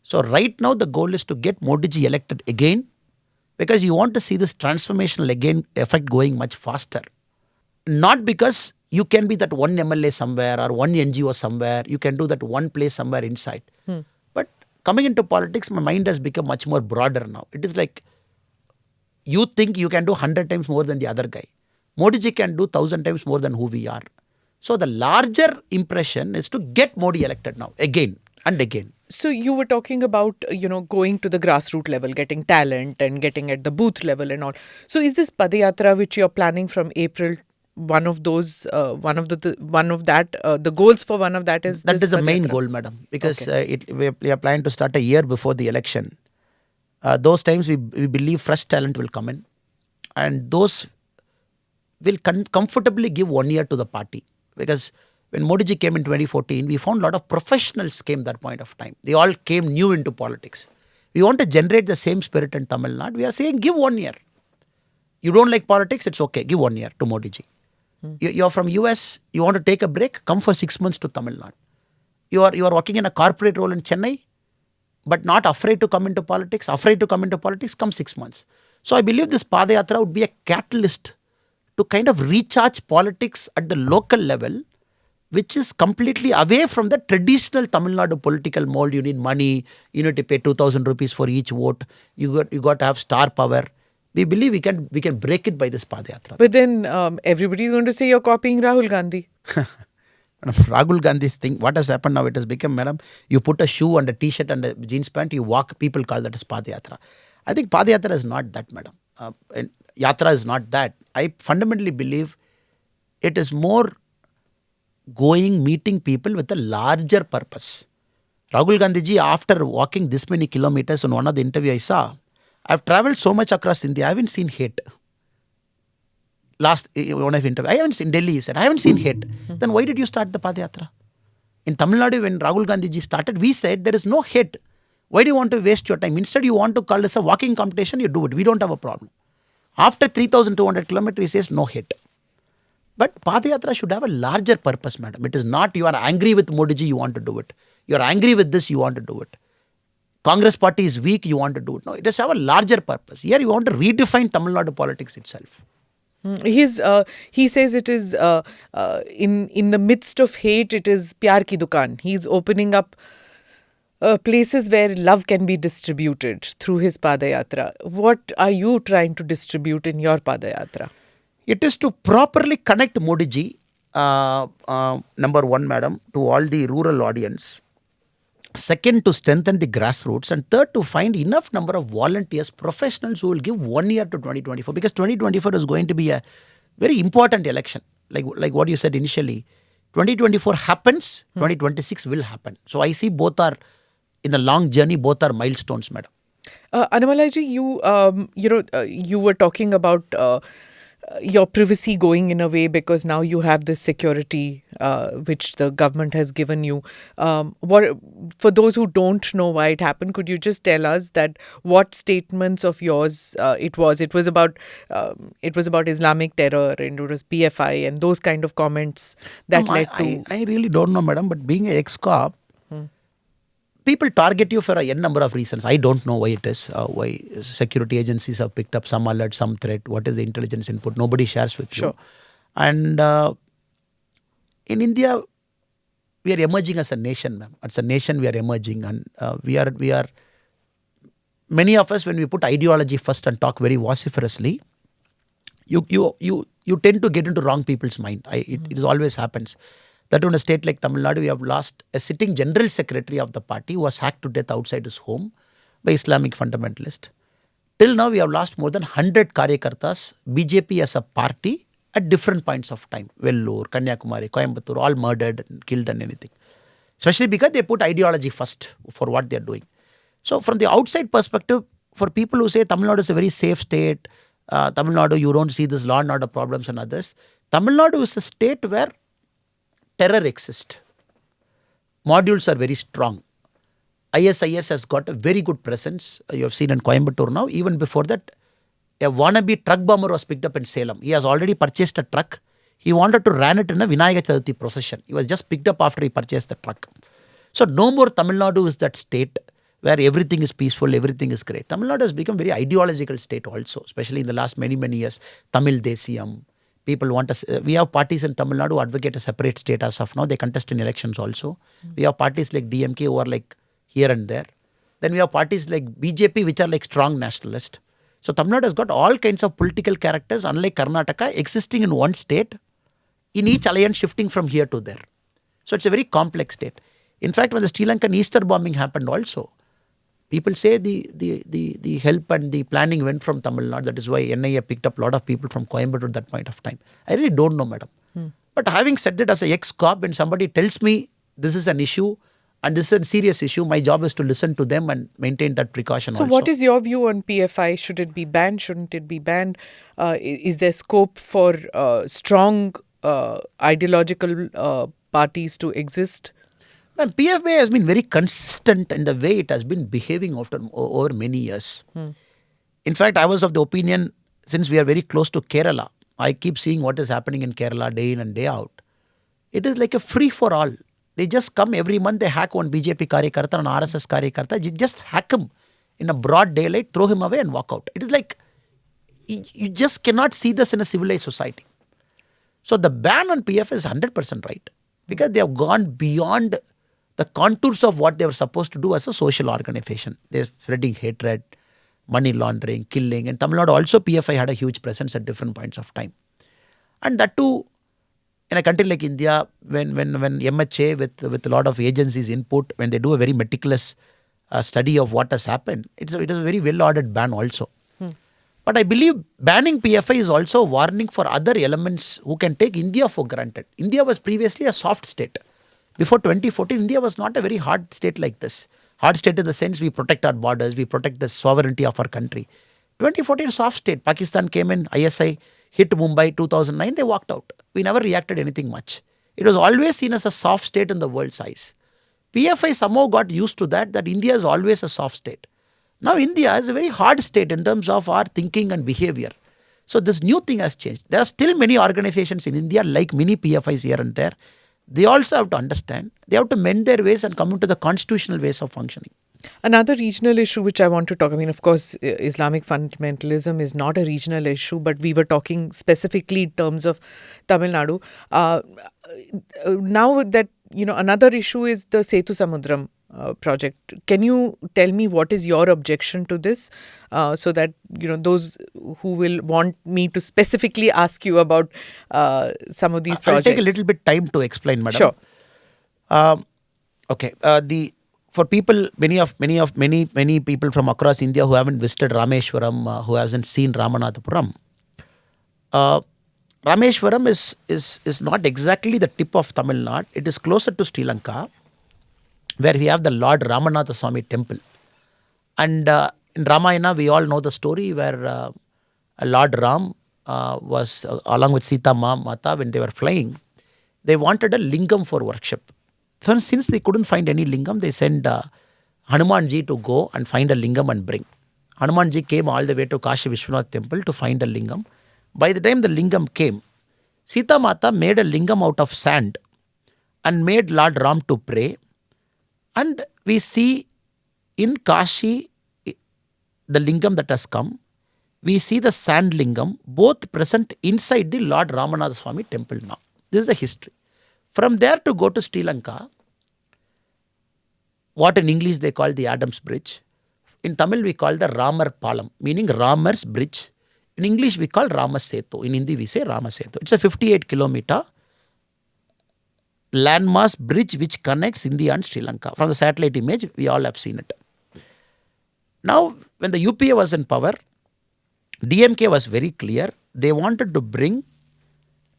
So right now, the goal is to get Modi ji elected again because you want to see this transformational effect going much faster. Not because you can be that one MLA somewhere or one NGO somewhere. You can do that one place somewhere inside. But coming into politics, my mind has become much more broader now. It is like you think you can do 100 times more than the other guy. Modi ji can do 1,000 times more than who we are. So the larger impression is to get Modi elected now, again and again. So you were talking about, going to the grassroots level, getting talent and getting at the booth level and all. So is this Padayatra which you're planning from April one of those, the goals for one of that is That is the main Padayatra? goal, madam, because we are planning to start a year before the election. Those times we believe fresh talent will come in, and those will comfortably give 1 year to the party. Because when Modi ji came in 2014, we found a lot of professionals came that point of time. They all came new into politics. We want to generate the same spirit in Tamil Nadu. We are saying give 1 year. You don't like politics, it's okay. Give 1 year to Modi ji. You're from US, you want to take a break, come for 6 months to Tamil Nadu. You are working in a corporate role in Chennai, but not afraid to come into politics. Afraid to come into politics, come 6 months. So I believe this Padayatra would be a catalyst to kind of recharge politics at the local level, which is completely away from the traditional Tamil Nadu political mold. You need money, you need to pay 2,000 rupees for each vote, you got to have star power. We believe we can break it by this Padayatra. But then everybody is going to say you're copying Rahul Gandhi. Rahul Gandhi's thing, what has happened now, it has become, madam, you put a shoe and a t-shirt and a jeans pant, you walk, people call that as Padayatra. I think Padayatra is not that, madam. And Yatra is not that. I fundamentally believe it is more going, meeting people with a larger purpose. Rahul Gandhi ji, after walking this many kilometers, on one of the interview I saw, I've traveled so much across India, I haven't seen hate. Last one of interview, I haven't seen Delhi, he said, I haven't seen hate. Then why did you start the Padayatra? In Tamil Nadu, when Rahul Gandhi ji started, we said there is no hate. Why do you want to waste your time? Instead, you want to call this a walking competition, you do it. We don't have a problem. After 3,200 kilometers, he says no hate. But Padayatra should have a larger purpose, madam. It is not you are angry with Modi ji, you want to do it. You are angry with this, you want to do it. Congress party is weak, you want to do it. No, it does have a larger purpose. Here you want to redefine Tamil Nadu politics itself. He says it is in the midst of hate, it is pyar ki dukan. He's opening up places where love can be distributed through his Padayatra. What are you trying to distribute in your Padayatra? It is to properly connect Modi ji, number one, madam, to all the rural audience. Second, to strengthen the grassroots. And third, to find enough number of volunteers, professionals who will give 1 year to 2024. Because 2024 is going to be a very important election. Like what you said initially. 2024 happens, 2026 will happen. So I see both are in a long journey, both are milestones, madam. Annamalai ji, you were talking about your privacy going in a way because now you have this security which the government has given you. For those who don't know why it happened, could you just tell us that what statements of yours it was? It was about Islamic terror and it was PFI and those kind of comments that led to. I really don't know, madam. But being an ex-cop, people target you for a n number of reasons. I don't know why it is. Why security agencies have picked up some alert, some threat. What is the intelligence input? Nobody shares with you. And in India, we are emerging as a nation, ma'am. As a nation, we are emerging, and we are. Many of us, when we put ideology first and talk very vociferously, you tend to get into wrong people's mind. It always happens. That in a state like Tamil Nadu, we have lost a sitting general secretary of the party who was hacked to death outside his home by Islamic fundamentalist. Till now, we have lost more than 100 Karyakartas, BJP as a party at different points of time. Vellore, Kanyakumari, Coimbatore, all murdered and killed and anything. Especially because they put ideology first for what they are doing. So from the outside perspective, for people who say Tamil Nadu is a very safe state, Tamil Nadu, you don't see this law and order problems and others. Tamil Nadu is a state where terror exists. Modules are very strong. ISIS has got a very good presence. You have seen in Coimbatore now. Even before that, a wannabe truck bomber was picked up in Salem. He has already purchased a truck. He wanted to run it in a Vinayaka Chaturthi procession. He was just picked up after he purchased the truck. So no more Tamil Nadu is that state where everything is peaceful, everything is great. Tamil Nadu has become a very ideological state also, especially in the last many years. Tamil Desiyam. People want us. We have parties in Tamil Nadu who advocate a separate state as of now. They contest in elections also. We have parties like DMK who are like here and there. Then we have parties like BJP which are like strong nationalist. So Tamil Nadu has got all kinds of political characters, unlike Karnataka, existing in one state, in each alliance shifting from here to there. So it's a very complex state. In fact, when the Sri Lankan Easter bombing happened also, people say the help and the planning went from Tamil Nadu. That is why NIA picked up a lot of people from Coimbatore at that point of time. I really don't know, madam. But having said it as a ex-cop, when somebody tells me this is an issue and this is a serious issue, my job is to listen to them and maintain that precaution So also. what is your view on PFI? Should it be banned? Shouldn't it be banned? Is there scope for strong ideological parties to exist? Now, PFI has been very consistent in the way it has been behaving over many years. In fact, I was of the opinion, since we are very close to Kerala, I keep seeing what is happening in Kerala day in and day out. It is like a free for all. They just come every month, they hack one BJP Karyakarta and RSS Karyakarta, you just hack him in a broad daylight, throw him away and walk out. It is like, you just cannot see this in a civilized society. So the ban on PF is 100% right, because they have gone beyond the contours of what they were supposed to do as a social organization. They're spreading hatred, money laundering, killing. And Tamil Nadu also, PFI had a huge presence at different points of time. And that too, in a country like India, when MHA with a lot of agencies input, when they do a very meticulous study of what has happened, it is a very well-ordered ban also. But I believe banning PFI is also a warning for other elements who can take India for granted. India was previously a soft state. Before 2014, India was not a very hard state like this. Hard state in the sense we protect our borders, we protect the sovereignty of our country. 2014, soft state. Pakistan came in, ISI hit Mumbai 2009, they walked out. We never reacted anything much. It was always seen as a soft state in the world's eyes. PFI somehow got used to that India is always a soft state. Now India is a very hard state in terms of our thinking and behavior. So this new thing has changed. There are still many organizations in India like mini PFIs here and there. They also have to understand, they have to mend their ways and come into the constitutional ways of functioning. Another regional issue which I want to talk, of course, Islamic fundamentalism is not a regional issue, but we were talking specifically in terms of Tamil Nadu. Now that, another issue is the Sethusamudram project. Can you tell me what is your objection to this, so that, those who will want me to specifically ask you about some of these projects? I'll take a little bit time to explain, madam. Sure. Okay. For people, many people from across India who haven't visited Rameshwaram, who hasn't seen Ramanathapuram, Rameshwaram is not exactly the tip of Tamil Nadu. It is closer to Sri Lanka, where we have the Lord Ramanathapuram temple. And in Ramayana, we all know the story where Lord Ram was, along with Sita Mata, when they were flying, they wanted a lingam for worship. So since they couldn't find any lingam, they sent Hanumanji to go and find a lingam and bring. Hanumanji came all the way to Kashi Vishwanath temple to find a lingam. By the time the lingam came, Sita Mata made a lingam out of sand and made Lord Ram to pray. And we see in Kashi, the lingam that has come, we see the sand lingam, both present inside the Lord Ramanathapuram temple now. This is the history. From there to go to Sri Lanka, what in English they call the Adams Bridge. In Tamil we call the Ramar Palam, meaning Ramar's Bridge. In English we call Rama Setu. In Hindi we say Rama Setu. It's a 58-kilometer landmass bridge which connects India and Sri Lanka. From the satellite image, we all have seen it. Now, when the UPA was in power, DMK was very clear. They wanted to bring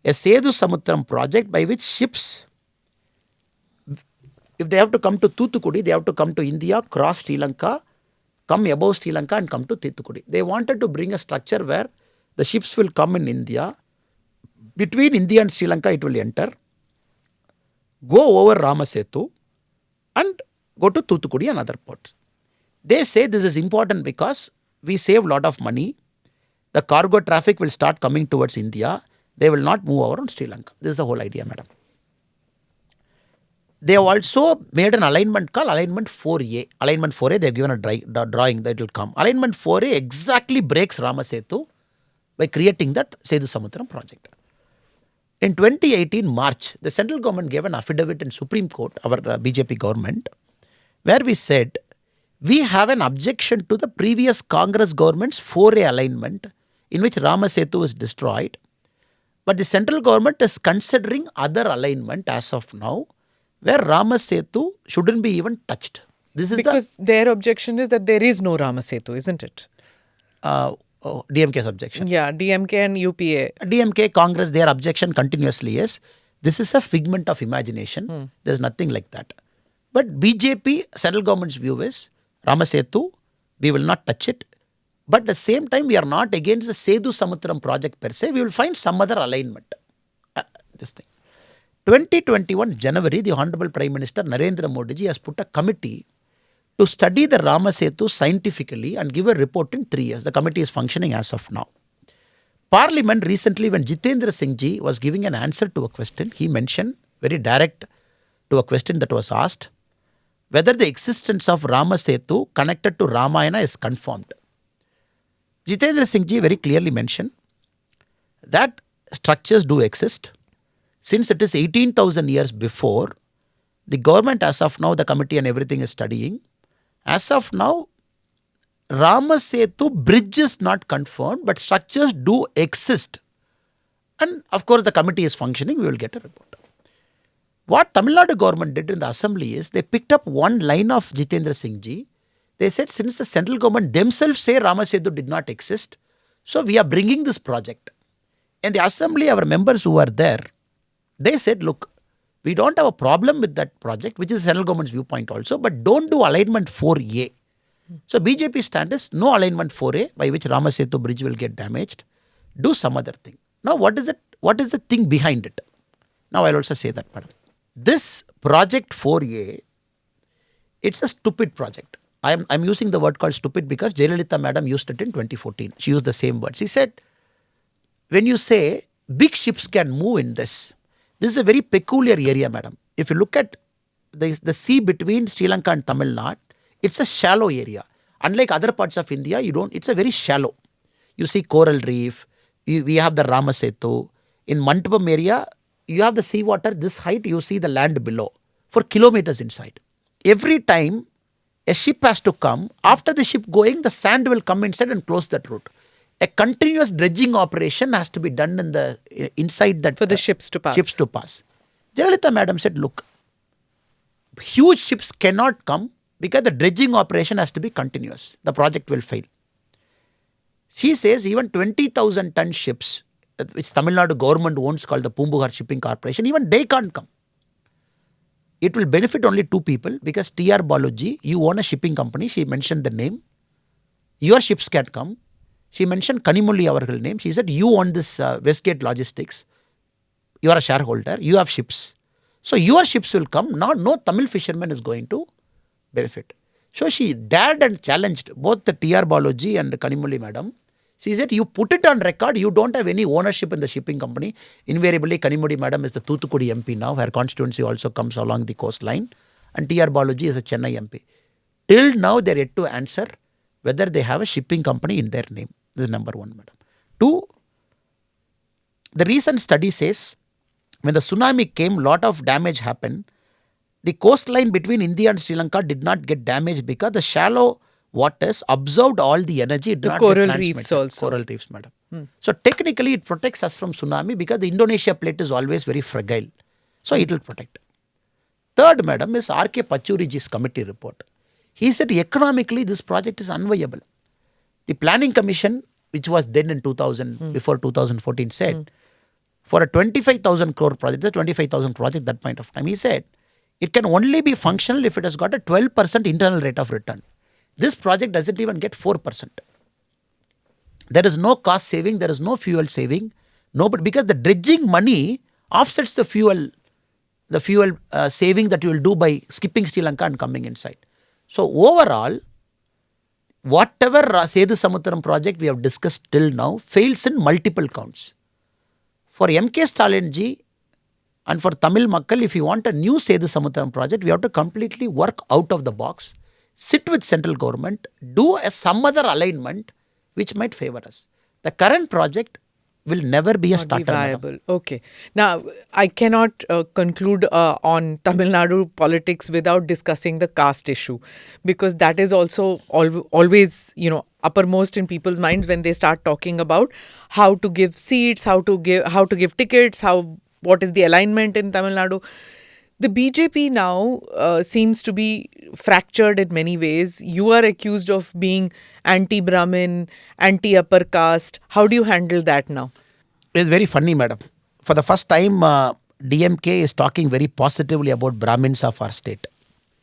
a Sethusamudram project by which ships, if they have to come to Thoothukudi, they have to come to India, cross Sri Lanka, come above Sri Lanka and come to Thoothukudi. They wanted to bring a structure where the ships will come in India. Between India and Sri Lanka, it will enter, go over Ramasetu and go to Thoothukudi and other ports. They say this is important because we save a lot of money. The cargo traffic will start coming towards India. They will not move over on Sri Lanka. This is the whole idea, madam. They have also made an alignment called Alignment 4A. Alignment 4A, they have given a drawing that will come. Alignment 4A exactly breaks Ramasetu by creating that Sethusamudram project. In 2018 March, the central government gave an affidavit in Supreme Court, our BJP government, where we said We have an objection to the previous Congress government's 4A alignment in which Ramasetu is destroyed. But the central government is considering other alignment as of now where Ramasetu shouldn't be even touched. This is because their objection is that there is no Ramasetu, isn't it? DMK's objection. Yeah, DMK and UPA. DMK, Congress, their objection continuously is this is a figment of imagination. There's nothing like that. But BJP, central government's view is Ramasetu, we will not touch it. But at the same time, we are not against the Sethusamudram project per se. We will find some other alignment. This thing. 2021 January, the Honorable Prime Minister Narendra Modi has put a committee to study the Ramasetu scientifically and give a report in 3 years. The committee is functioning as of now. Parliament recently, when Jitendra Singh ji was giving an answer to a question, he mentioned very direct to a question that was asked, whether the existence of Ramasetu connected to Ramayana is confirmed. Jitendra Singh ji very clearly mentioned that structures do exist. Since it is 18,000 years before, the government as of now, the committee and everything is studying. As of now, Ramasetu bridge is not confirmed, but structures do exist. And of course, the committee is functioning, we will get a report. What Tamil Nadu government did in the assembly is they picked up one line of Jitendra Singh ji. They said, since the central government themselves say Ramasetu did not exist, so we are bringing this project. In the assembly, our members who were there, they said, look, we don't have a problem with that project, which is central government's viewpoint also, but don't do alignment 4A. So BJP stand is no alignment 4A, by which Ramasetu bridge will get damaged. Do some other thing. Now, what is it? What is the thing behind it? Now, I'll also say that, madam. This project 4A, it's a stupid project. I'm using the word called stupid because Jayalalitha madam used it in 2014. She used the same word. She said, when you say big ships can move in this is a very peculiar area, madam. If you look at the sea between Sri Lanka and Tamil Nadu, it's a shallow area. Unlike other parts of India, it's a very shallow. You see coral reef, we have the Ramasetu. In Mantapam area, you have the seawater, this height, you see the land below for kilometers inside. Every time a ship has to come, after the ship going, the sand will come inside and close that route. A continuous dredging operation has to be done in the inside that for the ships to pass. Jayalalitha madam said, look, huge ships cannot come because the dredging operation has to be continuous. The project will fail. She says even 20,000 ton ships, which Tamil Nadu government owns, called the Pumbugar Shipping Corporation, even they can't come. It will benefit only two people because TR Balaji, you own a shipping company. She mentioned the name. Your ships can't come. She mentioned Kanimulli avargal name. She said, you own this Westgate Logistics. You are a shareholder. You have ships. So your ships will come. No Tamil fisherman is going to benefit. So she dared and challenged both the TR Balaji and Kanimulli madam. She said, you put it on record, you don't have any ownership in the shipping company. Invariably, Kanimudi madam is the Thoothukudi MP now. Her constituency also comes along the coastline. And TR Balaji is a Chennai MP. Till now, they are yet to answer whether they have a shipping company in their name. This is number one, madam. Two, the recent study says, when the tsunami came, lot of damage happened. The coastline between India and Sri Lanka did not get damaged because the shallow waters absorbed all the energy. The coral reefs also. Coral reefs, madam. So technically it protects us from tsunami because the Indonesia plate is always very fragile. So it will protect. Third, madam, is R.K. Pachuriji's committee report. He said economically this project is unviable. The planning commission, which was then in 2000, before 2014 said, for a 25,000 crore project, the 25,000 project that point of time, he said, it can only be functional if it has got a 12% internal rate of return. This project doesn't even get 4%. There is no cost saving, there is no fuel saving, because the dredging money offsets the fuel saving that you will do by skipping Sri Lanka and coming inside. So overall, whatever Sethusamudram project we have discussed till now fails in multiple counts. For M.K. Stalin ji and for Tamil Makkal, if you want a new Sethusamudram project, we have to completely work out of the box, sit with central government, do some other alignment which might favor us. The current project, will never be a Not be starter. Madam. viable. Okay. Now, I cannot conclude on Tamil Nadu politics without discussing the caste issue, because that is also always, uppermost in people's minds when they start talking about how to give seats, how to give tickets, what is the alignment in Tamil Nadu. The BJP now seems to be fractured in many ways. You are accused of being anti-Brahmin, anti-upper caste. How do you handle that now? It's very funny, madam. For the first time, DMK is talking very positively about Brahmins of our state.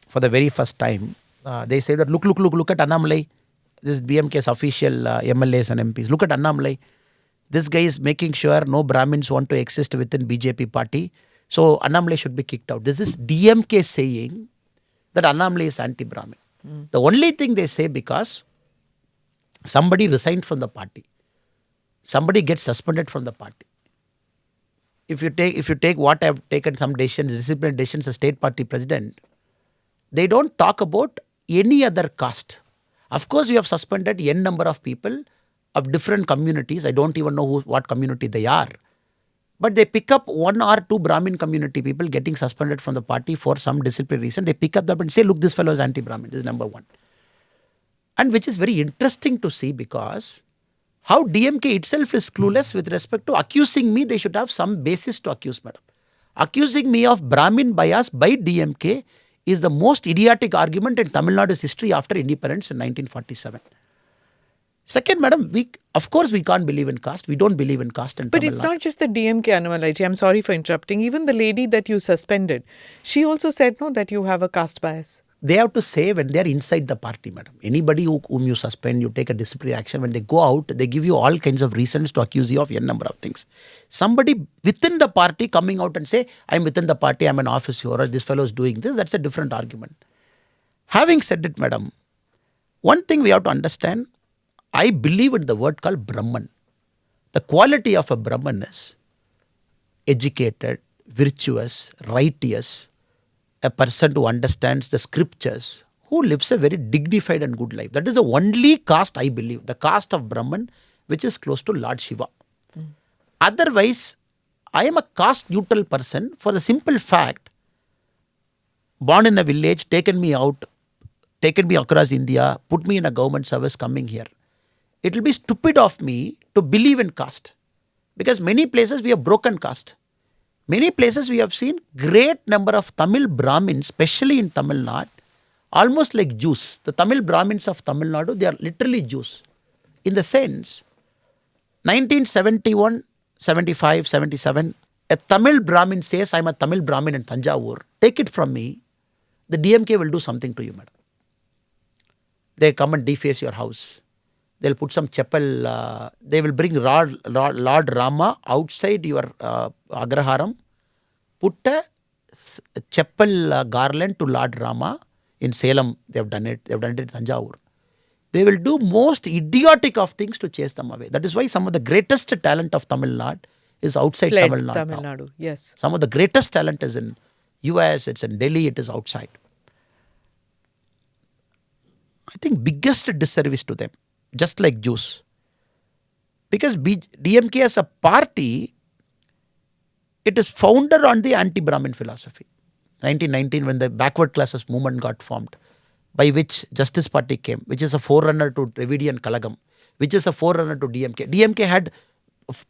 For the very first time, they say that look at Annamalai. This is BMK's official MLAs and MPs. Look at Annamalai. This guy is making sure no Brahmins want to exist within BJP party. So Annamalai should be kicked out. This is DMK saying that Annamalai is anti-Brahmin. The only thing they say, because somebody resigned from the party, somebody gets suspended from the party. If you take what I've taken, some decisions, disciplinary decisions as state party president, they don't talk about any other caste. Of course, we have suspended n number of people of different communities. I don't even know what community they are. But they pick up one or two Brahmin community people getting suspended from the party for some disciplinary reason. They pick up that and say, look, this fellow is anti-Brahmin. This is number one. And which is very interesting to see, because how DMK itself is clueless with respect to accusing me. They should have some basis to accuse, madam. Accusing me of Brahmin bias by DMK is the most idiotic argument in Tamil Nadu's history after independence in 1947. Second, madam, of course we can't believe in caste. We don't believe in caste in Tamil Nadu. But it's not just the DMK, Annamalai ji. I'm sorry for interrupting. Even the lady that you suspended, she also said, no, that you have a caste bias. They have to say when they are inside the party, madam. Anybody whom you suspend, you take a disciplinary action. When they go out, they give you all kinds of reasons to accuse you of n number of things. Somebody within the party coming out and say, I'm within the party, I'm an officer, or this fellow is doing this, that's a different argument. Having said it, madam, one thing we have to understand, I believe in the word called Brahman. The quality of a Brahman is educated, virtuous, righteous, a person who understands the scriptures, who lives a very dignified and good life. That is the only caste I believe, the caste of Brahman, which is close to Lord Shiva. Otherwise, I am a caste neutral person for the simple fact, born in a village, taken me across India, put me in a government service, coming here. It will be stupid of me to believe in caste, because many places we have broken caste. Many places we have seen great number of Tamil Brahmins, especially in Tamil Nadu, almost like Jews. The Tamil Brahmins of Tamil Nadu, they are literally Jews. In the sense, 1971, 75, 77, a Tamil Brahmin says, I'm a Tamil Brahmin in Tanjavur. Take it from me, the DMK will do something to you, madam. They come and deface your house. They'll put some chapel, they will bring Lord Rama outside your Agraharam, put a chapel garland to Lord Rama in Salem. They have done it. They have done it in Tanjavur. They will do most idiotic of things to chase them away. That is why some of the greatest talent of Tamil Nadu is outside Tamil Nadu. Tamil Nadu, yes. Some of the greatest talent is in US, it's in Delhi, it is outside. I think biggest disservice to them, just like Jews. Because DMK as a party, it is founded on the anti-Brahmin philosophy. 1919, when the backward classes movement got formed, by which Justice Party came, which is a forerunner to Dravidian Kalagam, which is a forerunner to DMK. DMK had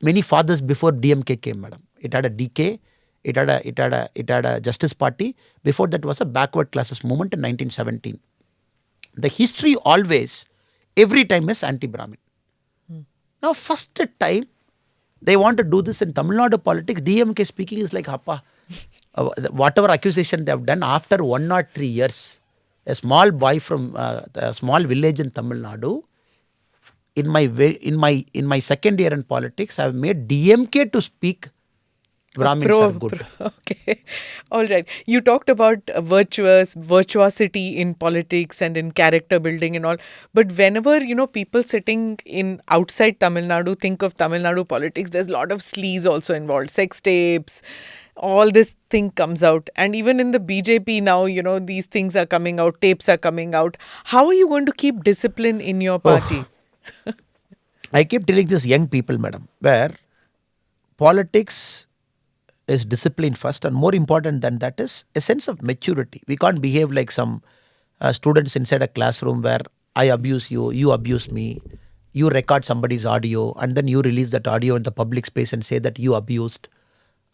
many fathers before DMK came, madam. It had a DK, it had a Justice Party. Before that was a backward classes movement in 1917. The history always, every time is anti-Brahmin. Now, first time, they want to do this in Tamil Nadu politics. DMK speaking is like, Happa, whatever accusation they have done after 1 or 3 years, a small boy from a small village in Tamil Nadu, in my second year in politics, I have made DMK to speak Brahmins are good. Okay. All right. You talked about virtuosity in politics and in character building and all. But whenever, people sitting in outside Tamil Nadu think of Tamil Nadu politics, there's a lot of sleaze also involved. Sex tapes, all this thing comes out. And even in the BJP now, these things are coming out, tapes are coming out. How are you going to keep discipline in your party? I keep telling this young people, madam, where politics is discipline first, and more important than that is a sense of maturity. We can't behave like some students inside a classroom where I abuse you, you abuse me, you record somebody's audio, and then you release that audio in the public space and say that you abused,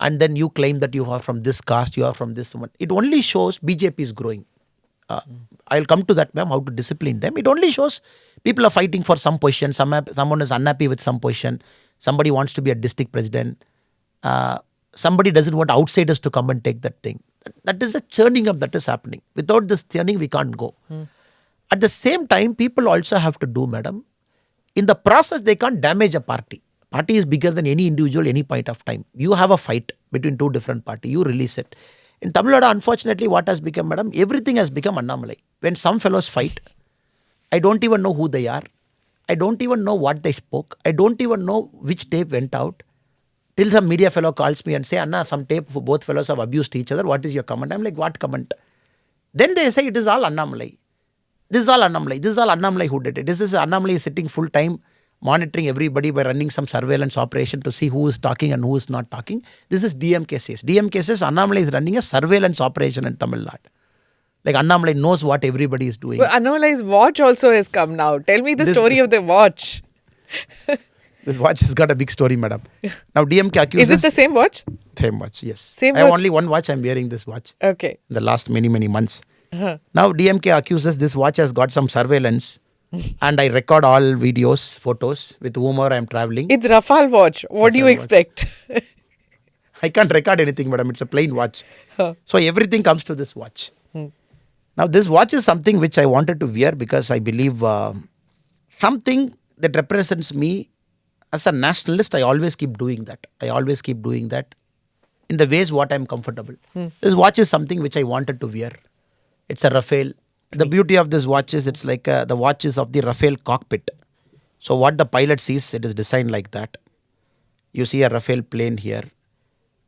and then you claim that you are from this caste, you are from this one. It only shows BJP is growing. I'll come to that, ma'am, how to discipline them. It only shows people are fighting for some position, someone is unhappy with some position, somebody wants to be a district president, somebody doesn't want outsiders to come and take that thing. That is a churning up that is happening. Without this churning, we can't go. At the same time, people also have to do, madam, in the process, they can't damage a party. Party is bigger than any individual, any point of time. You have a fight between two different parties. You release it. In Tamil Nadu, unfortunately, what has become, madam, everything has become Annamalai. When some fellows fight, I don't even know who they are. I don't even know what they spoke. I don't even know which tape went out. Till some media fellow calls me and say, Anna, some tape, both fellows have abused each other. What is your comment? I'm like, what comment? Then they say it is all Annamalai. This is all Annamalai. This is all Annamalai who did it. This is Annamalai sitting full time monitoring everybody by running some surveillance operation to see who is talking and who is not talking. This is DMK says. DMK says Annamalai is running a surveillance operation in Tamil Nadu. Like Annamalai knows what everybody is doing. Well, Annamalai's watch also has come now. Tell me the story of the watch. This watch has got a big story, madam. Now DMK accuses... Is it the same watch? Same watch, yes. Same I have watch? only one watch. I'm wearing this watch. Okay. In the last many months. Now DMK accuses this watch has got some surveillance and I record all videos, photos with whomever I'm traveling. It's Rafale watch. What do you expect? I can't record anything, madam. It's a plain watch. So everything comes to this watch. Now this watch is something which I wanted to wear because I believe something that represents me as a nationalist. I always keep doing that. In the ways what I'm comfortable. This watch is something which I wanted to wear. It's a Rafale. The beauty of this watch is it's like the watch is of the Rafale cockpit. So what the pilot sees, it is designed like that. You see a Rafale plane here.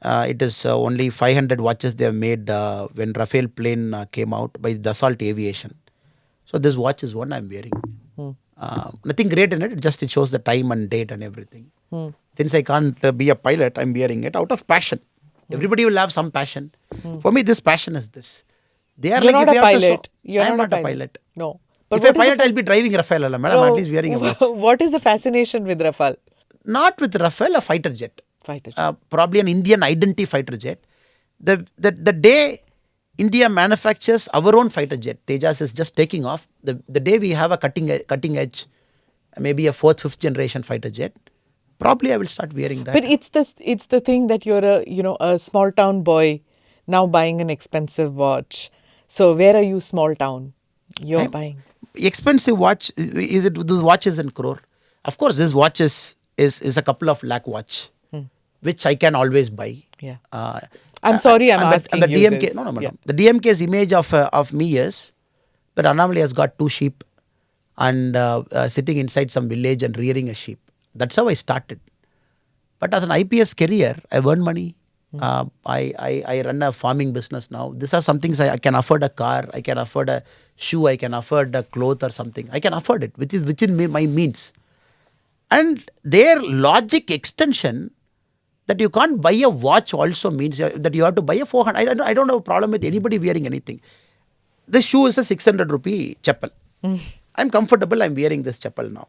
It is only 500 watches they have made when Rafale plane came out by Dassault Aviation. So this watch is one I'm wearing. Nothing great in it. It shows the time and date and everything. Since I can't be a pilot, I'm wearing it out of passion. Everybody will have some passion. For me, this passion is this. They are You're like, not if a you have to pilot. You're I'm not a pilot. No. If a pilot, I'll be driving Rafale, madam. No. At least wearing a watch. What is the fascination with Rafale? Not with Rafale, a fighter jet. Probably an Indian identity fighter jet. The day India manufactures our own fighter jet, Tejas is just taking off. The day we have a cutting edge, maybe a 4th, 5th generation fighter jet, probably I will start wearing that. But it's the thing that you're a small town boy now buying an expensive watch. So where are you, small town? You're buying expensive watch. Is it the watch is in crore? Of course, this watch is a couple of lakh watch, which I can always buy. Yeah. I'm sorry, I'm asking and the you DMK, this. No, Yeah. The DMK's image of me is that Annamalai has got 2 sheep and sitting inside some village and rearing a sheep. That's how I started. But as an IPS career, I've earned money. I run a farming business now. These are some things I can afford a car, I can afford a shoe, I can afford a cloth or something. I can afford it, which is within my means. And their logic extension that you can't buy a watch also means that you have to buy a 400. I don't have a problem with anybody wearing anything. This shoe is a 600 rupee chappal. I'm comfortable, I'm wearing this chappal now.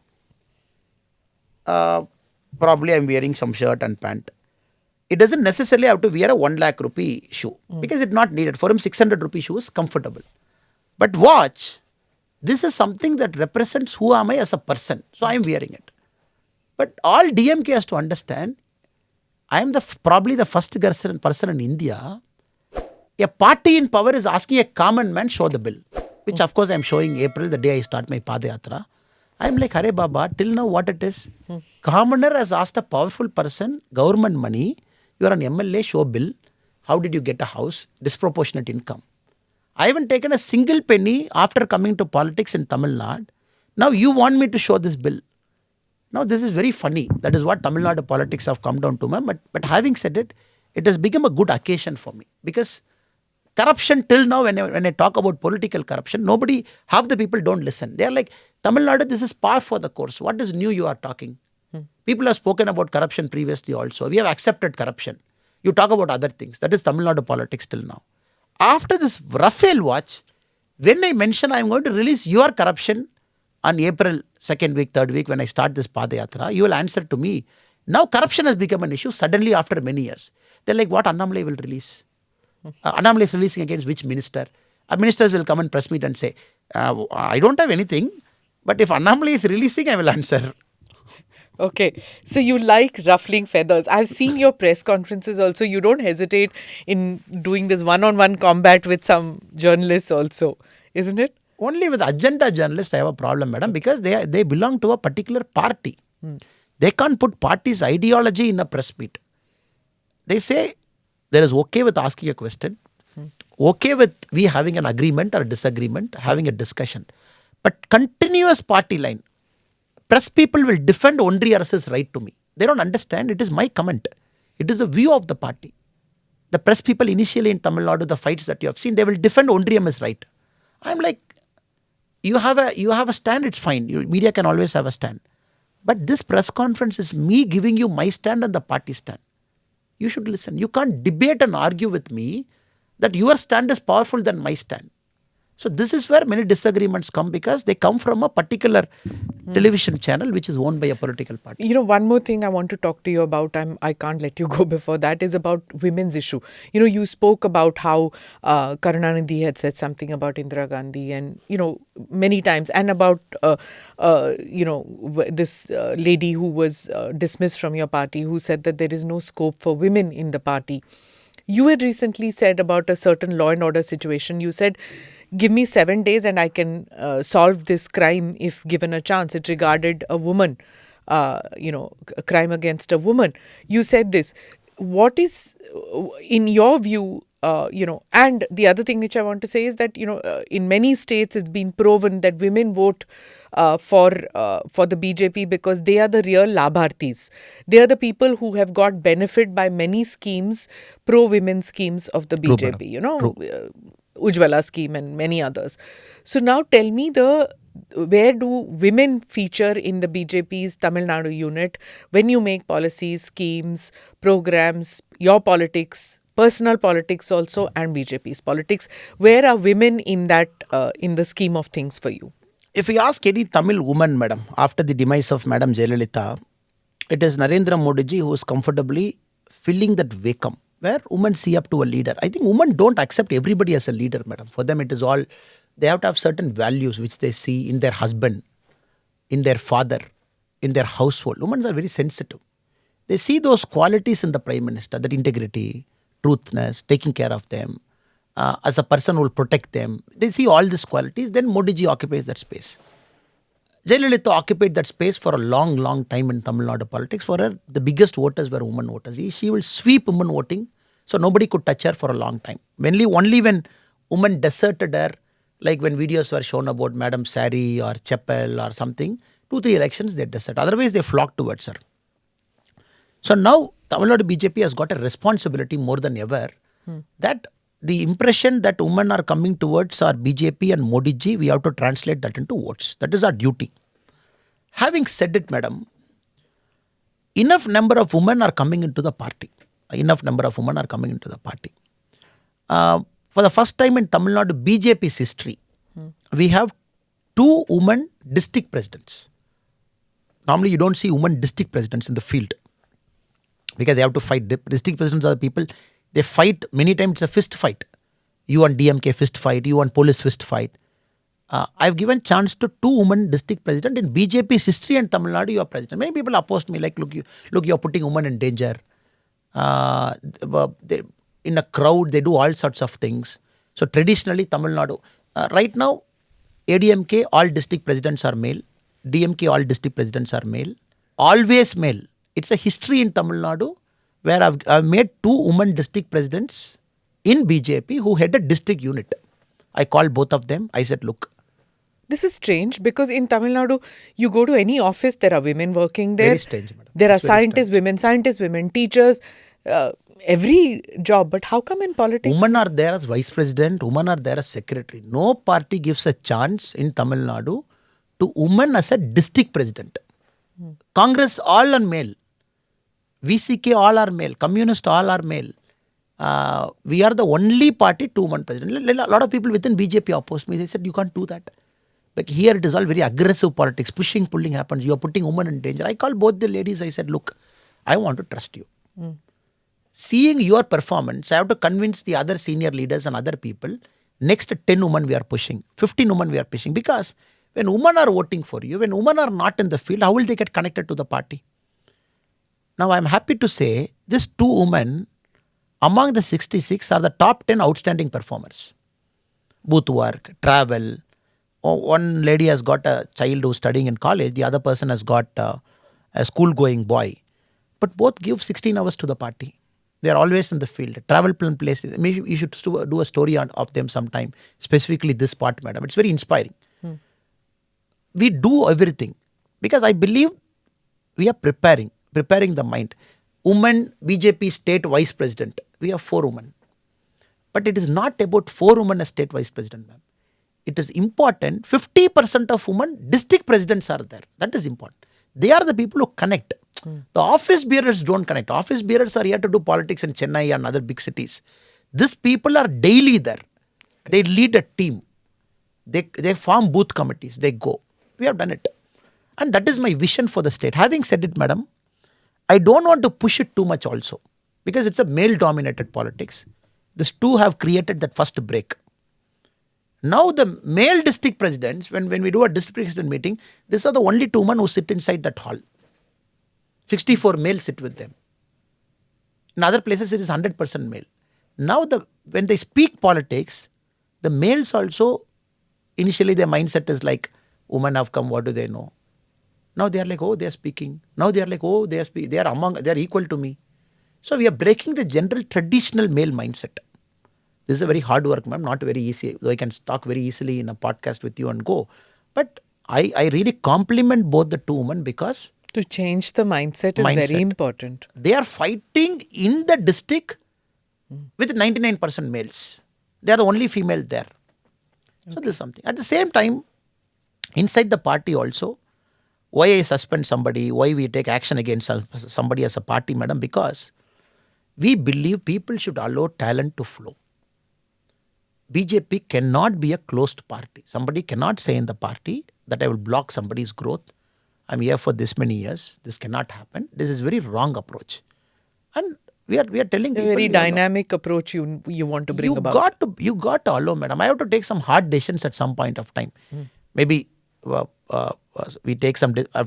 Probably I'm wearing some shirt and pant. It doesn't necessarily have to wear a 1 lakh rupee shoe because it's not needed. For him, 600 rupee shoe is comfortable. But watch, this is something that represents who am I as a person. So I am wearing it. But all DMK has to understand, I am probably the first person in India. A party in power is asking a common man show the bill, which of course I am showing April, the day I start my Padayatra. I am like, Hare Baba, till now what it is? Commoner has asked a powerful person, government money, you are an MLA, show bill. How did you get a house? Disproportionate income. I haven't taken a single penny after coming to politics in Tamil Nadu. Now you want me to show this bill. Now this is very funny. That is what Tamil Nadu politics have come down to. But having said it, it has become a good occasion for me. Because corruption till now, when I talk about political corruption, half the people don't listen. They are like, Tamil Nadu, this is par for the course. What is new you are talking? People have spoken about corruption previously also. We have accepted corruption. You talk about other things. That is Tamil Nadu politics till now. After this Rafael watch, when I mention I am going to release your corruption on April 2nd week, 3rd week, when I start this Padayatra, you will answer to me. Now corruption has become an issue suddenly after many years. They're like, what Annamalai will release? Annamalai is releasing against which minister? Ministers will come and press meet and say, I don't have anything, but if Annamalai is releasing, I will answer. Okay, so you like ruffling feathers. I've seen your press conferences also. You don't hesitate in doing this one-on-one combat with some journalists also, isn't it? Only with agenda journalists I have a problem, madam, because they belong to a particular party. They can't put party's ideology in a press meet. They say there is okay with asking a question, okay with we having an agreement or a disagreement, having a discussion. But continuous party line. Press people will defend Ondri Arasu's right to me. They don't understand. It is my comment. It is the view of the party. The press people initially in Tamil Nadu, the fights that you have seen, they will defend Ondriyam's right. I'm like, you have a stand, it's fine. Media can always have a stand. But this press conference is me giving you my stand and the party stand. You should listen. You can't debate and argue with me that your stand is powerful than my stand. So this is where many disagreements come, because they come from a particular television channel which is owned by a political party. You know, one more thing I want to talk to you about, I can't let you go before that, is about women's issue. You know, you spoke about how Karunanidhi had said something about Indira Gandhi and, you know, many times, and about, this lady who was dismissed from your party, who said that there is no scope for women in the party. You had recently said about a certain law and order situation, you said, give me 7 days and I can solve this crime if given a chance. It regarded a woman, a crime against a woman. You said this. What is, in your view, and the other thing which I want to say is that, in many states it's been proven that women vote for the BJP because they are the real labharthis. They are the people who have got benefit by many schemes, pro-women schemes of the BJP, Ujjwala scheme and many others. So now tell me, where do women feature in the BJP's Tamil Nadu unit when you make policies, schemes, programs, your politics, personal politics also, and BJP's politics? Where are women in that, in the scheme of things for you? If we ask any Tamil woman, madam, after the demise of Madam Jayalalitha, it is Narendra Modi ji who is comfortably filling that vacuum where women see up to a leader. I think women don't accept everybody as a leader, madam. For them, it is all, they have to have certain values which they see in their husband, in their father, in their household. Women are very sensitive. They see those qualities in the Prime Minister, that integrity, truthness, taking care of them, as a person who will protect them. They see all these qualities, then Modi ji occupies that space. Jayalalitha occupied that space for a long, long time in Tamil Nadu politics. For her, the biggest voters were women voters. She will sweep women voting, so nobody could touch her for a long time. Only when women deserted her, like when videos were shown about Madam Sari or Chappell or something, 2-3 elections they deserted. Otherwise, they flocked towards her. So now, Tamil Nadu BJP has got a responsibility more than ever that the impression that women are coming towards our BJP and Modi ji, we have to translate that into votes. That is our duty. Having said it, madam, enough number of women are coming into the party. For the first time in Tamil Nadu BJP's history, we have 2 women district presidents. Normally, you don't see women district presidents in the field because they have to fight. District presidents are the people, they fight, many times it's a fist fight. You and DMK fist fight, you and police fist fight. I've given chance to 2 women district president in BJP's history, and Tamil Nadu, you are president. Many people opposed me, like, look, you're putting women in danger. In a crowd, they do all sorts of things. So traditionally, Tamil Nadu, right now, ADMK, all district presidents are male. DMK, all district presidents are male. Always male. It's a history in Tamil Nadu where I've made 2 women district presidents in BJP who had a district unit. I called both of them. I said, look. This is strange because in Tamil Nadu, you go to any office, there are women working there. Very strange, madam. There are scientists, women, teachers, every job. But how come in politics? Women are there as vice president, women are there as secretary. No party gives a chance in Tamil Nadu to women as a district president. Congress all are male. VCK all are male. Communist all are male. We are the only party, 2-woman president. A lot of people within BJP opposed me. They said, you can't do that. But here it is all very aggressive politics. Pushing, pulling happens. You are putting women in danger. I called both the ladies. I said, look, I want to trust you. Seeing your performance, I have to convince the other senior leaders and other people. Next 10 women we are pushing. 15 women we are pushing. Because when women are voting for you, when women are not in the field, how will they get connected to the party? Now I am happy to say, these 2 women among the 66 are the top 10 outstanding performers. Booth work, travel. One lady has got a child who's studying in college. The other person has got a school-going boy. But both give 16 hours to the party. They are always in the field. Travel places. Maybe you should do a story of them sometime. Specifically this part, madam. It's very inspiring. We do everything. Because I believe we are preparing the mind. Women, BJP state vice president. We have 4 women. But it is not about 4 women as state vice president, ma'am. It is important, 50% of women, district presidents are there. That is important. They are the people who connect. The office bearers don't connect. Office bearers are here to do politics in Chennai and other big cities. These people are daily there. They lead a team. They form booth committees. They go. We have done it. And that is my vision for the state. Having said it, madam, I don't want to push it too much also. Because it's a male-dominated politics. These 2 have created that first break. Now the male district presidents, when we do a district president meeting, these are the only 2 men who sit inside that hall. 64 males sit with them. In other places it is 100% male. Now when they speak politics, the males also, initially their mindset is like, women have come, what do they know? Now they are like, oh, they are speaking. Now they are like, oh, they are equal to me. So we are breaking the general traditional male mindset. This is a very hard work, ma'am, not very easy. Though I can talk very easily in a podcast with you and go. But I really compliment both the 2 women because... To change the mindset is very important. They are fighting in the district with 99% males. They are the only female there. So this is something. At the same time, inside the party also, why I suspend somebody, why we take action against somebody as a party, madam, because we believe people should allow talent to flow. BJP cannot be a closed party. Somebody cannot say in the party that I will block somebody's growth. I'm here for this many years. This cannot happen. This is very wrong approach. And we are telling people... A very dynamic approach you want to bring about. You got to allow, madam. I have to take some hard decisions at some point of time. Maybe I've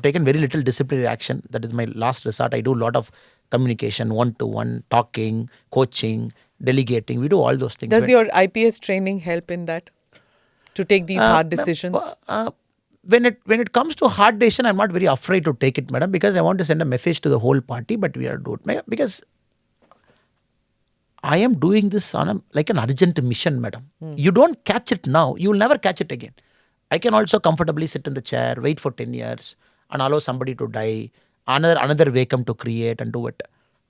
taken very little disciplinary action. That is my last resort. I do a lot of communication, one-to-one, talking, coaching, delegating. We do all those things. Does your IPS training help in that? To take these hard decisions? When it comes to hard decision, I'm not very afraid to take it, madam, because I want to send a message to the whole party, but we are doing it. Because I am doing this on like an urgent mission, madam. You don't catch it now, you will never catch it again. I can also comfortably sit in the chair, wait for 10 years and allow somebody to die, another vacuum to create and do it.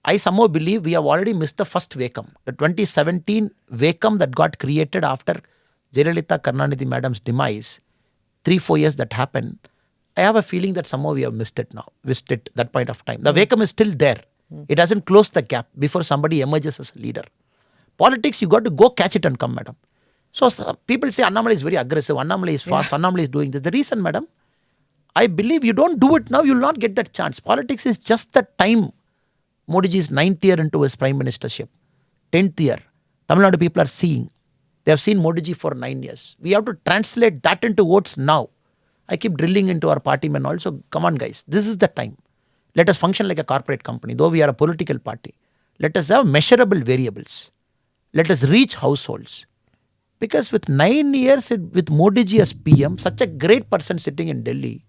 I somehow believe we have already missed the first vacuum. The 2017 vacuum that got created after Jayalalitha Karunanidhi madam's demise, 3-4 years that happened, I have a feeling that somehow we have missed it now, that point of time. The vacuum is still there. It hasn't closed the gap before somebody emerges as a leader. Politics, you got to go catch it and come, madam. So people say Annamalai is very aggressive, Annamalai is fast, Annamalai is doing this. The reason, madam, I believe you don't do it now, you will not get that chance. Politics is just the time. Modi ji is 9th year into his prime ministership. 10th year. Tamil Nadu people are seeing. They have seen Modi ji for 9 years. We have to translate that into votes now. I keep drilling into our party men also. Come on, guys. This is the time. Let us function like a corporate company. Though we are a political party, let us have measurable variables. Let us reach households. Because with 9 years with Modi ji as PM, such a great person sitting in Delhi,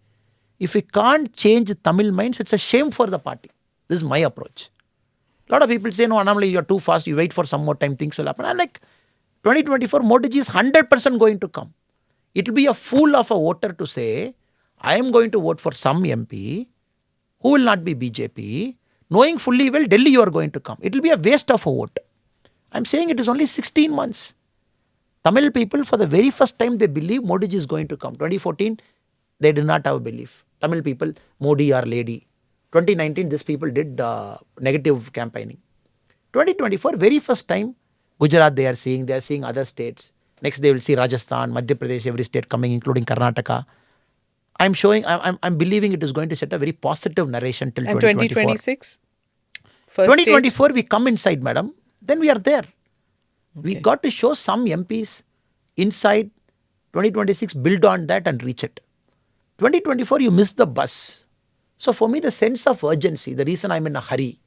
if we can't change Tamil minds, it's a shame for the party. This is my approach. A lot of people say, no, Annamalai, you're too fast. You wait for some more time, things will happen. I'm like, 2024, Modi ji is 100% going to come. It will be a fool of a voter to say, I am going to vote for some MP who will not be BJP, knowing fully well Delhi you are going to come. It will be a waste of a vote. I'm saying it is only 16 months. Tamil people, for the very first time, they believe Modi ji is going to come. 2014, they did not have a belief. Tamil people, Modi or lady. 2019, these people did negative campaigning. 2024, very first time, Gujarat they are seeing other states. Next they will see Rajasthan, Madhya Pradesh, every state coming, including Karnataka. I'm believing it is going to set a very positive narration till And 2024. 2026? 2024, we come inside, madam. Then we are there. We got to show some MPs inside. 2026, build on that and reach it. 2024, you miss the bus. So for me, the sense of urgency, the reason I'm in a hurry.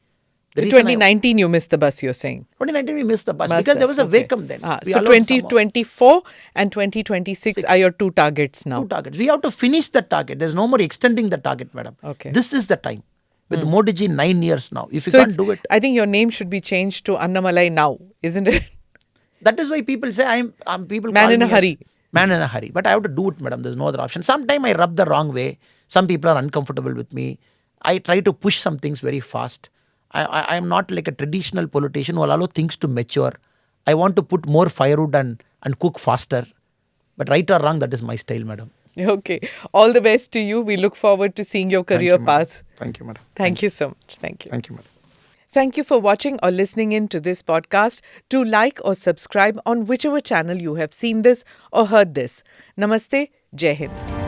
The reason 2019 you missed the bus, you're saying? 2019, we missed the bus because there was a vacuum then. We So allowed 2024 and 2026 are your two targets now. two targets. We have to finish the target. There's no more extending the target, madam. Okay. This is the time. With Modi ji, 9 years now. If you So can't do it. I think your name should be changed to Annamalai now, isn't it? That is why people say I'm people Man call in a me hurry. as man in a hurry. But I have to do it, madam. There's no other option. Sometimes I rub the wrong way. Some people are uncomfortable with me. I try to push some things very fast. I am not like a traditional politician who will allow things to mature. I want to put more firewood and cook faster. But right or wrong, that is my style, madam. Okay. All the best to you. We look forward to seeing your career path. Thank you, madam. Thank you so much. Thank you. Thank you, madam. Thank you for watching or listening in to this podcast. Do like or subscribe on whichever channel you have seen this or heard this. Namaste. Jai Hind.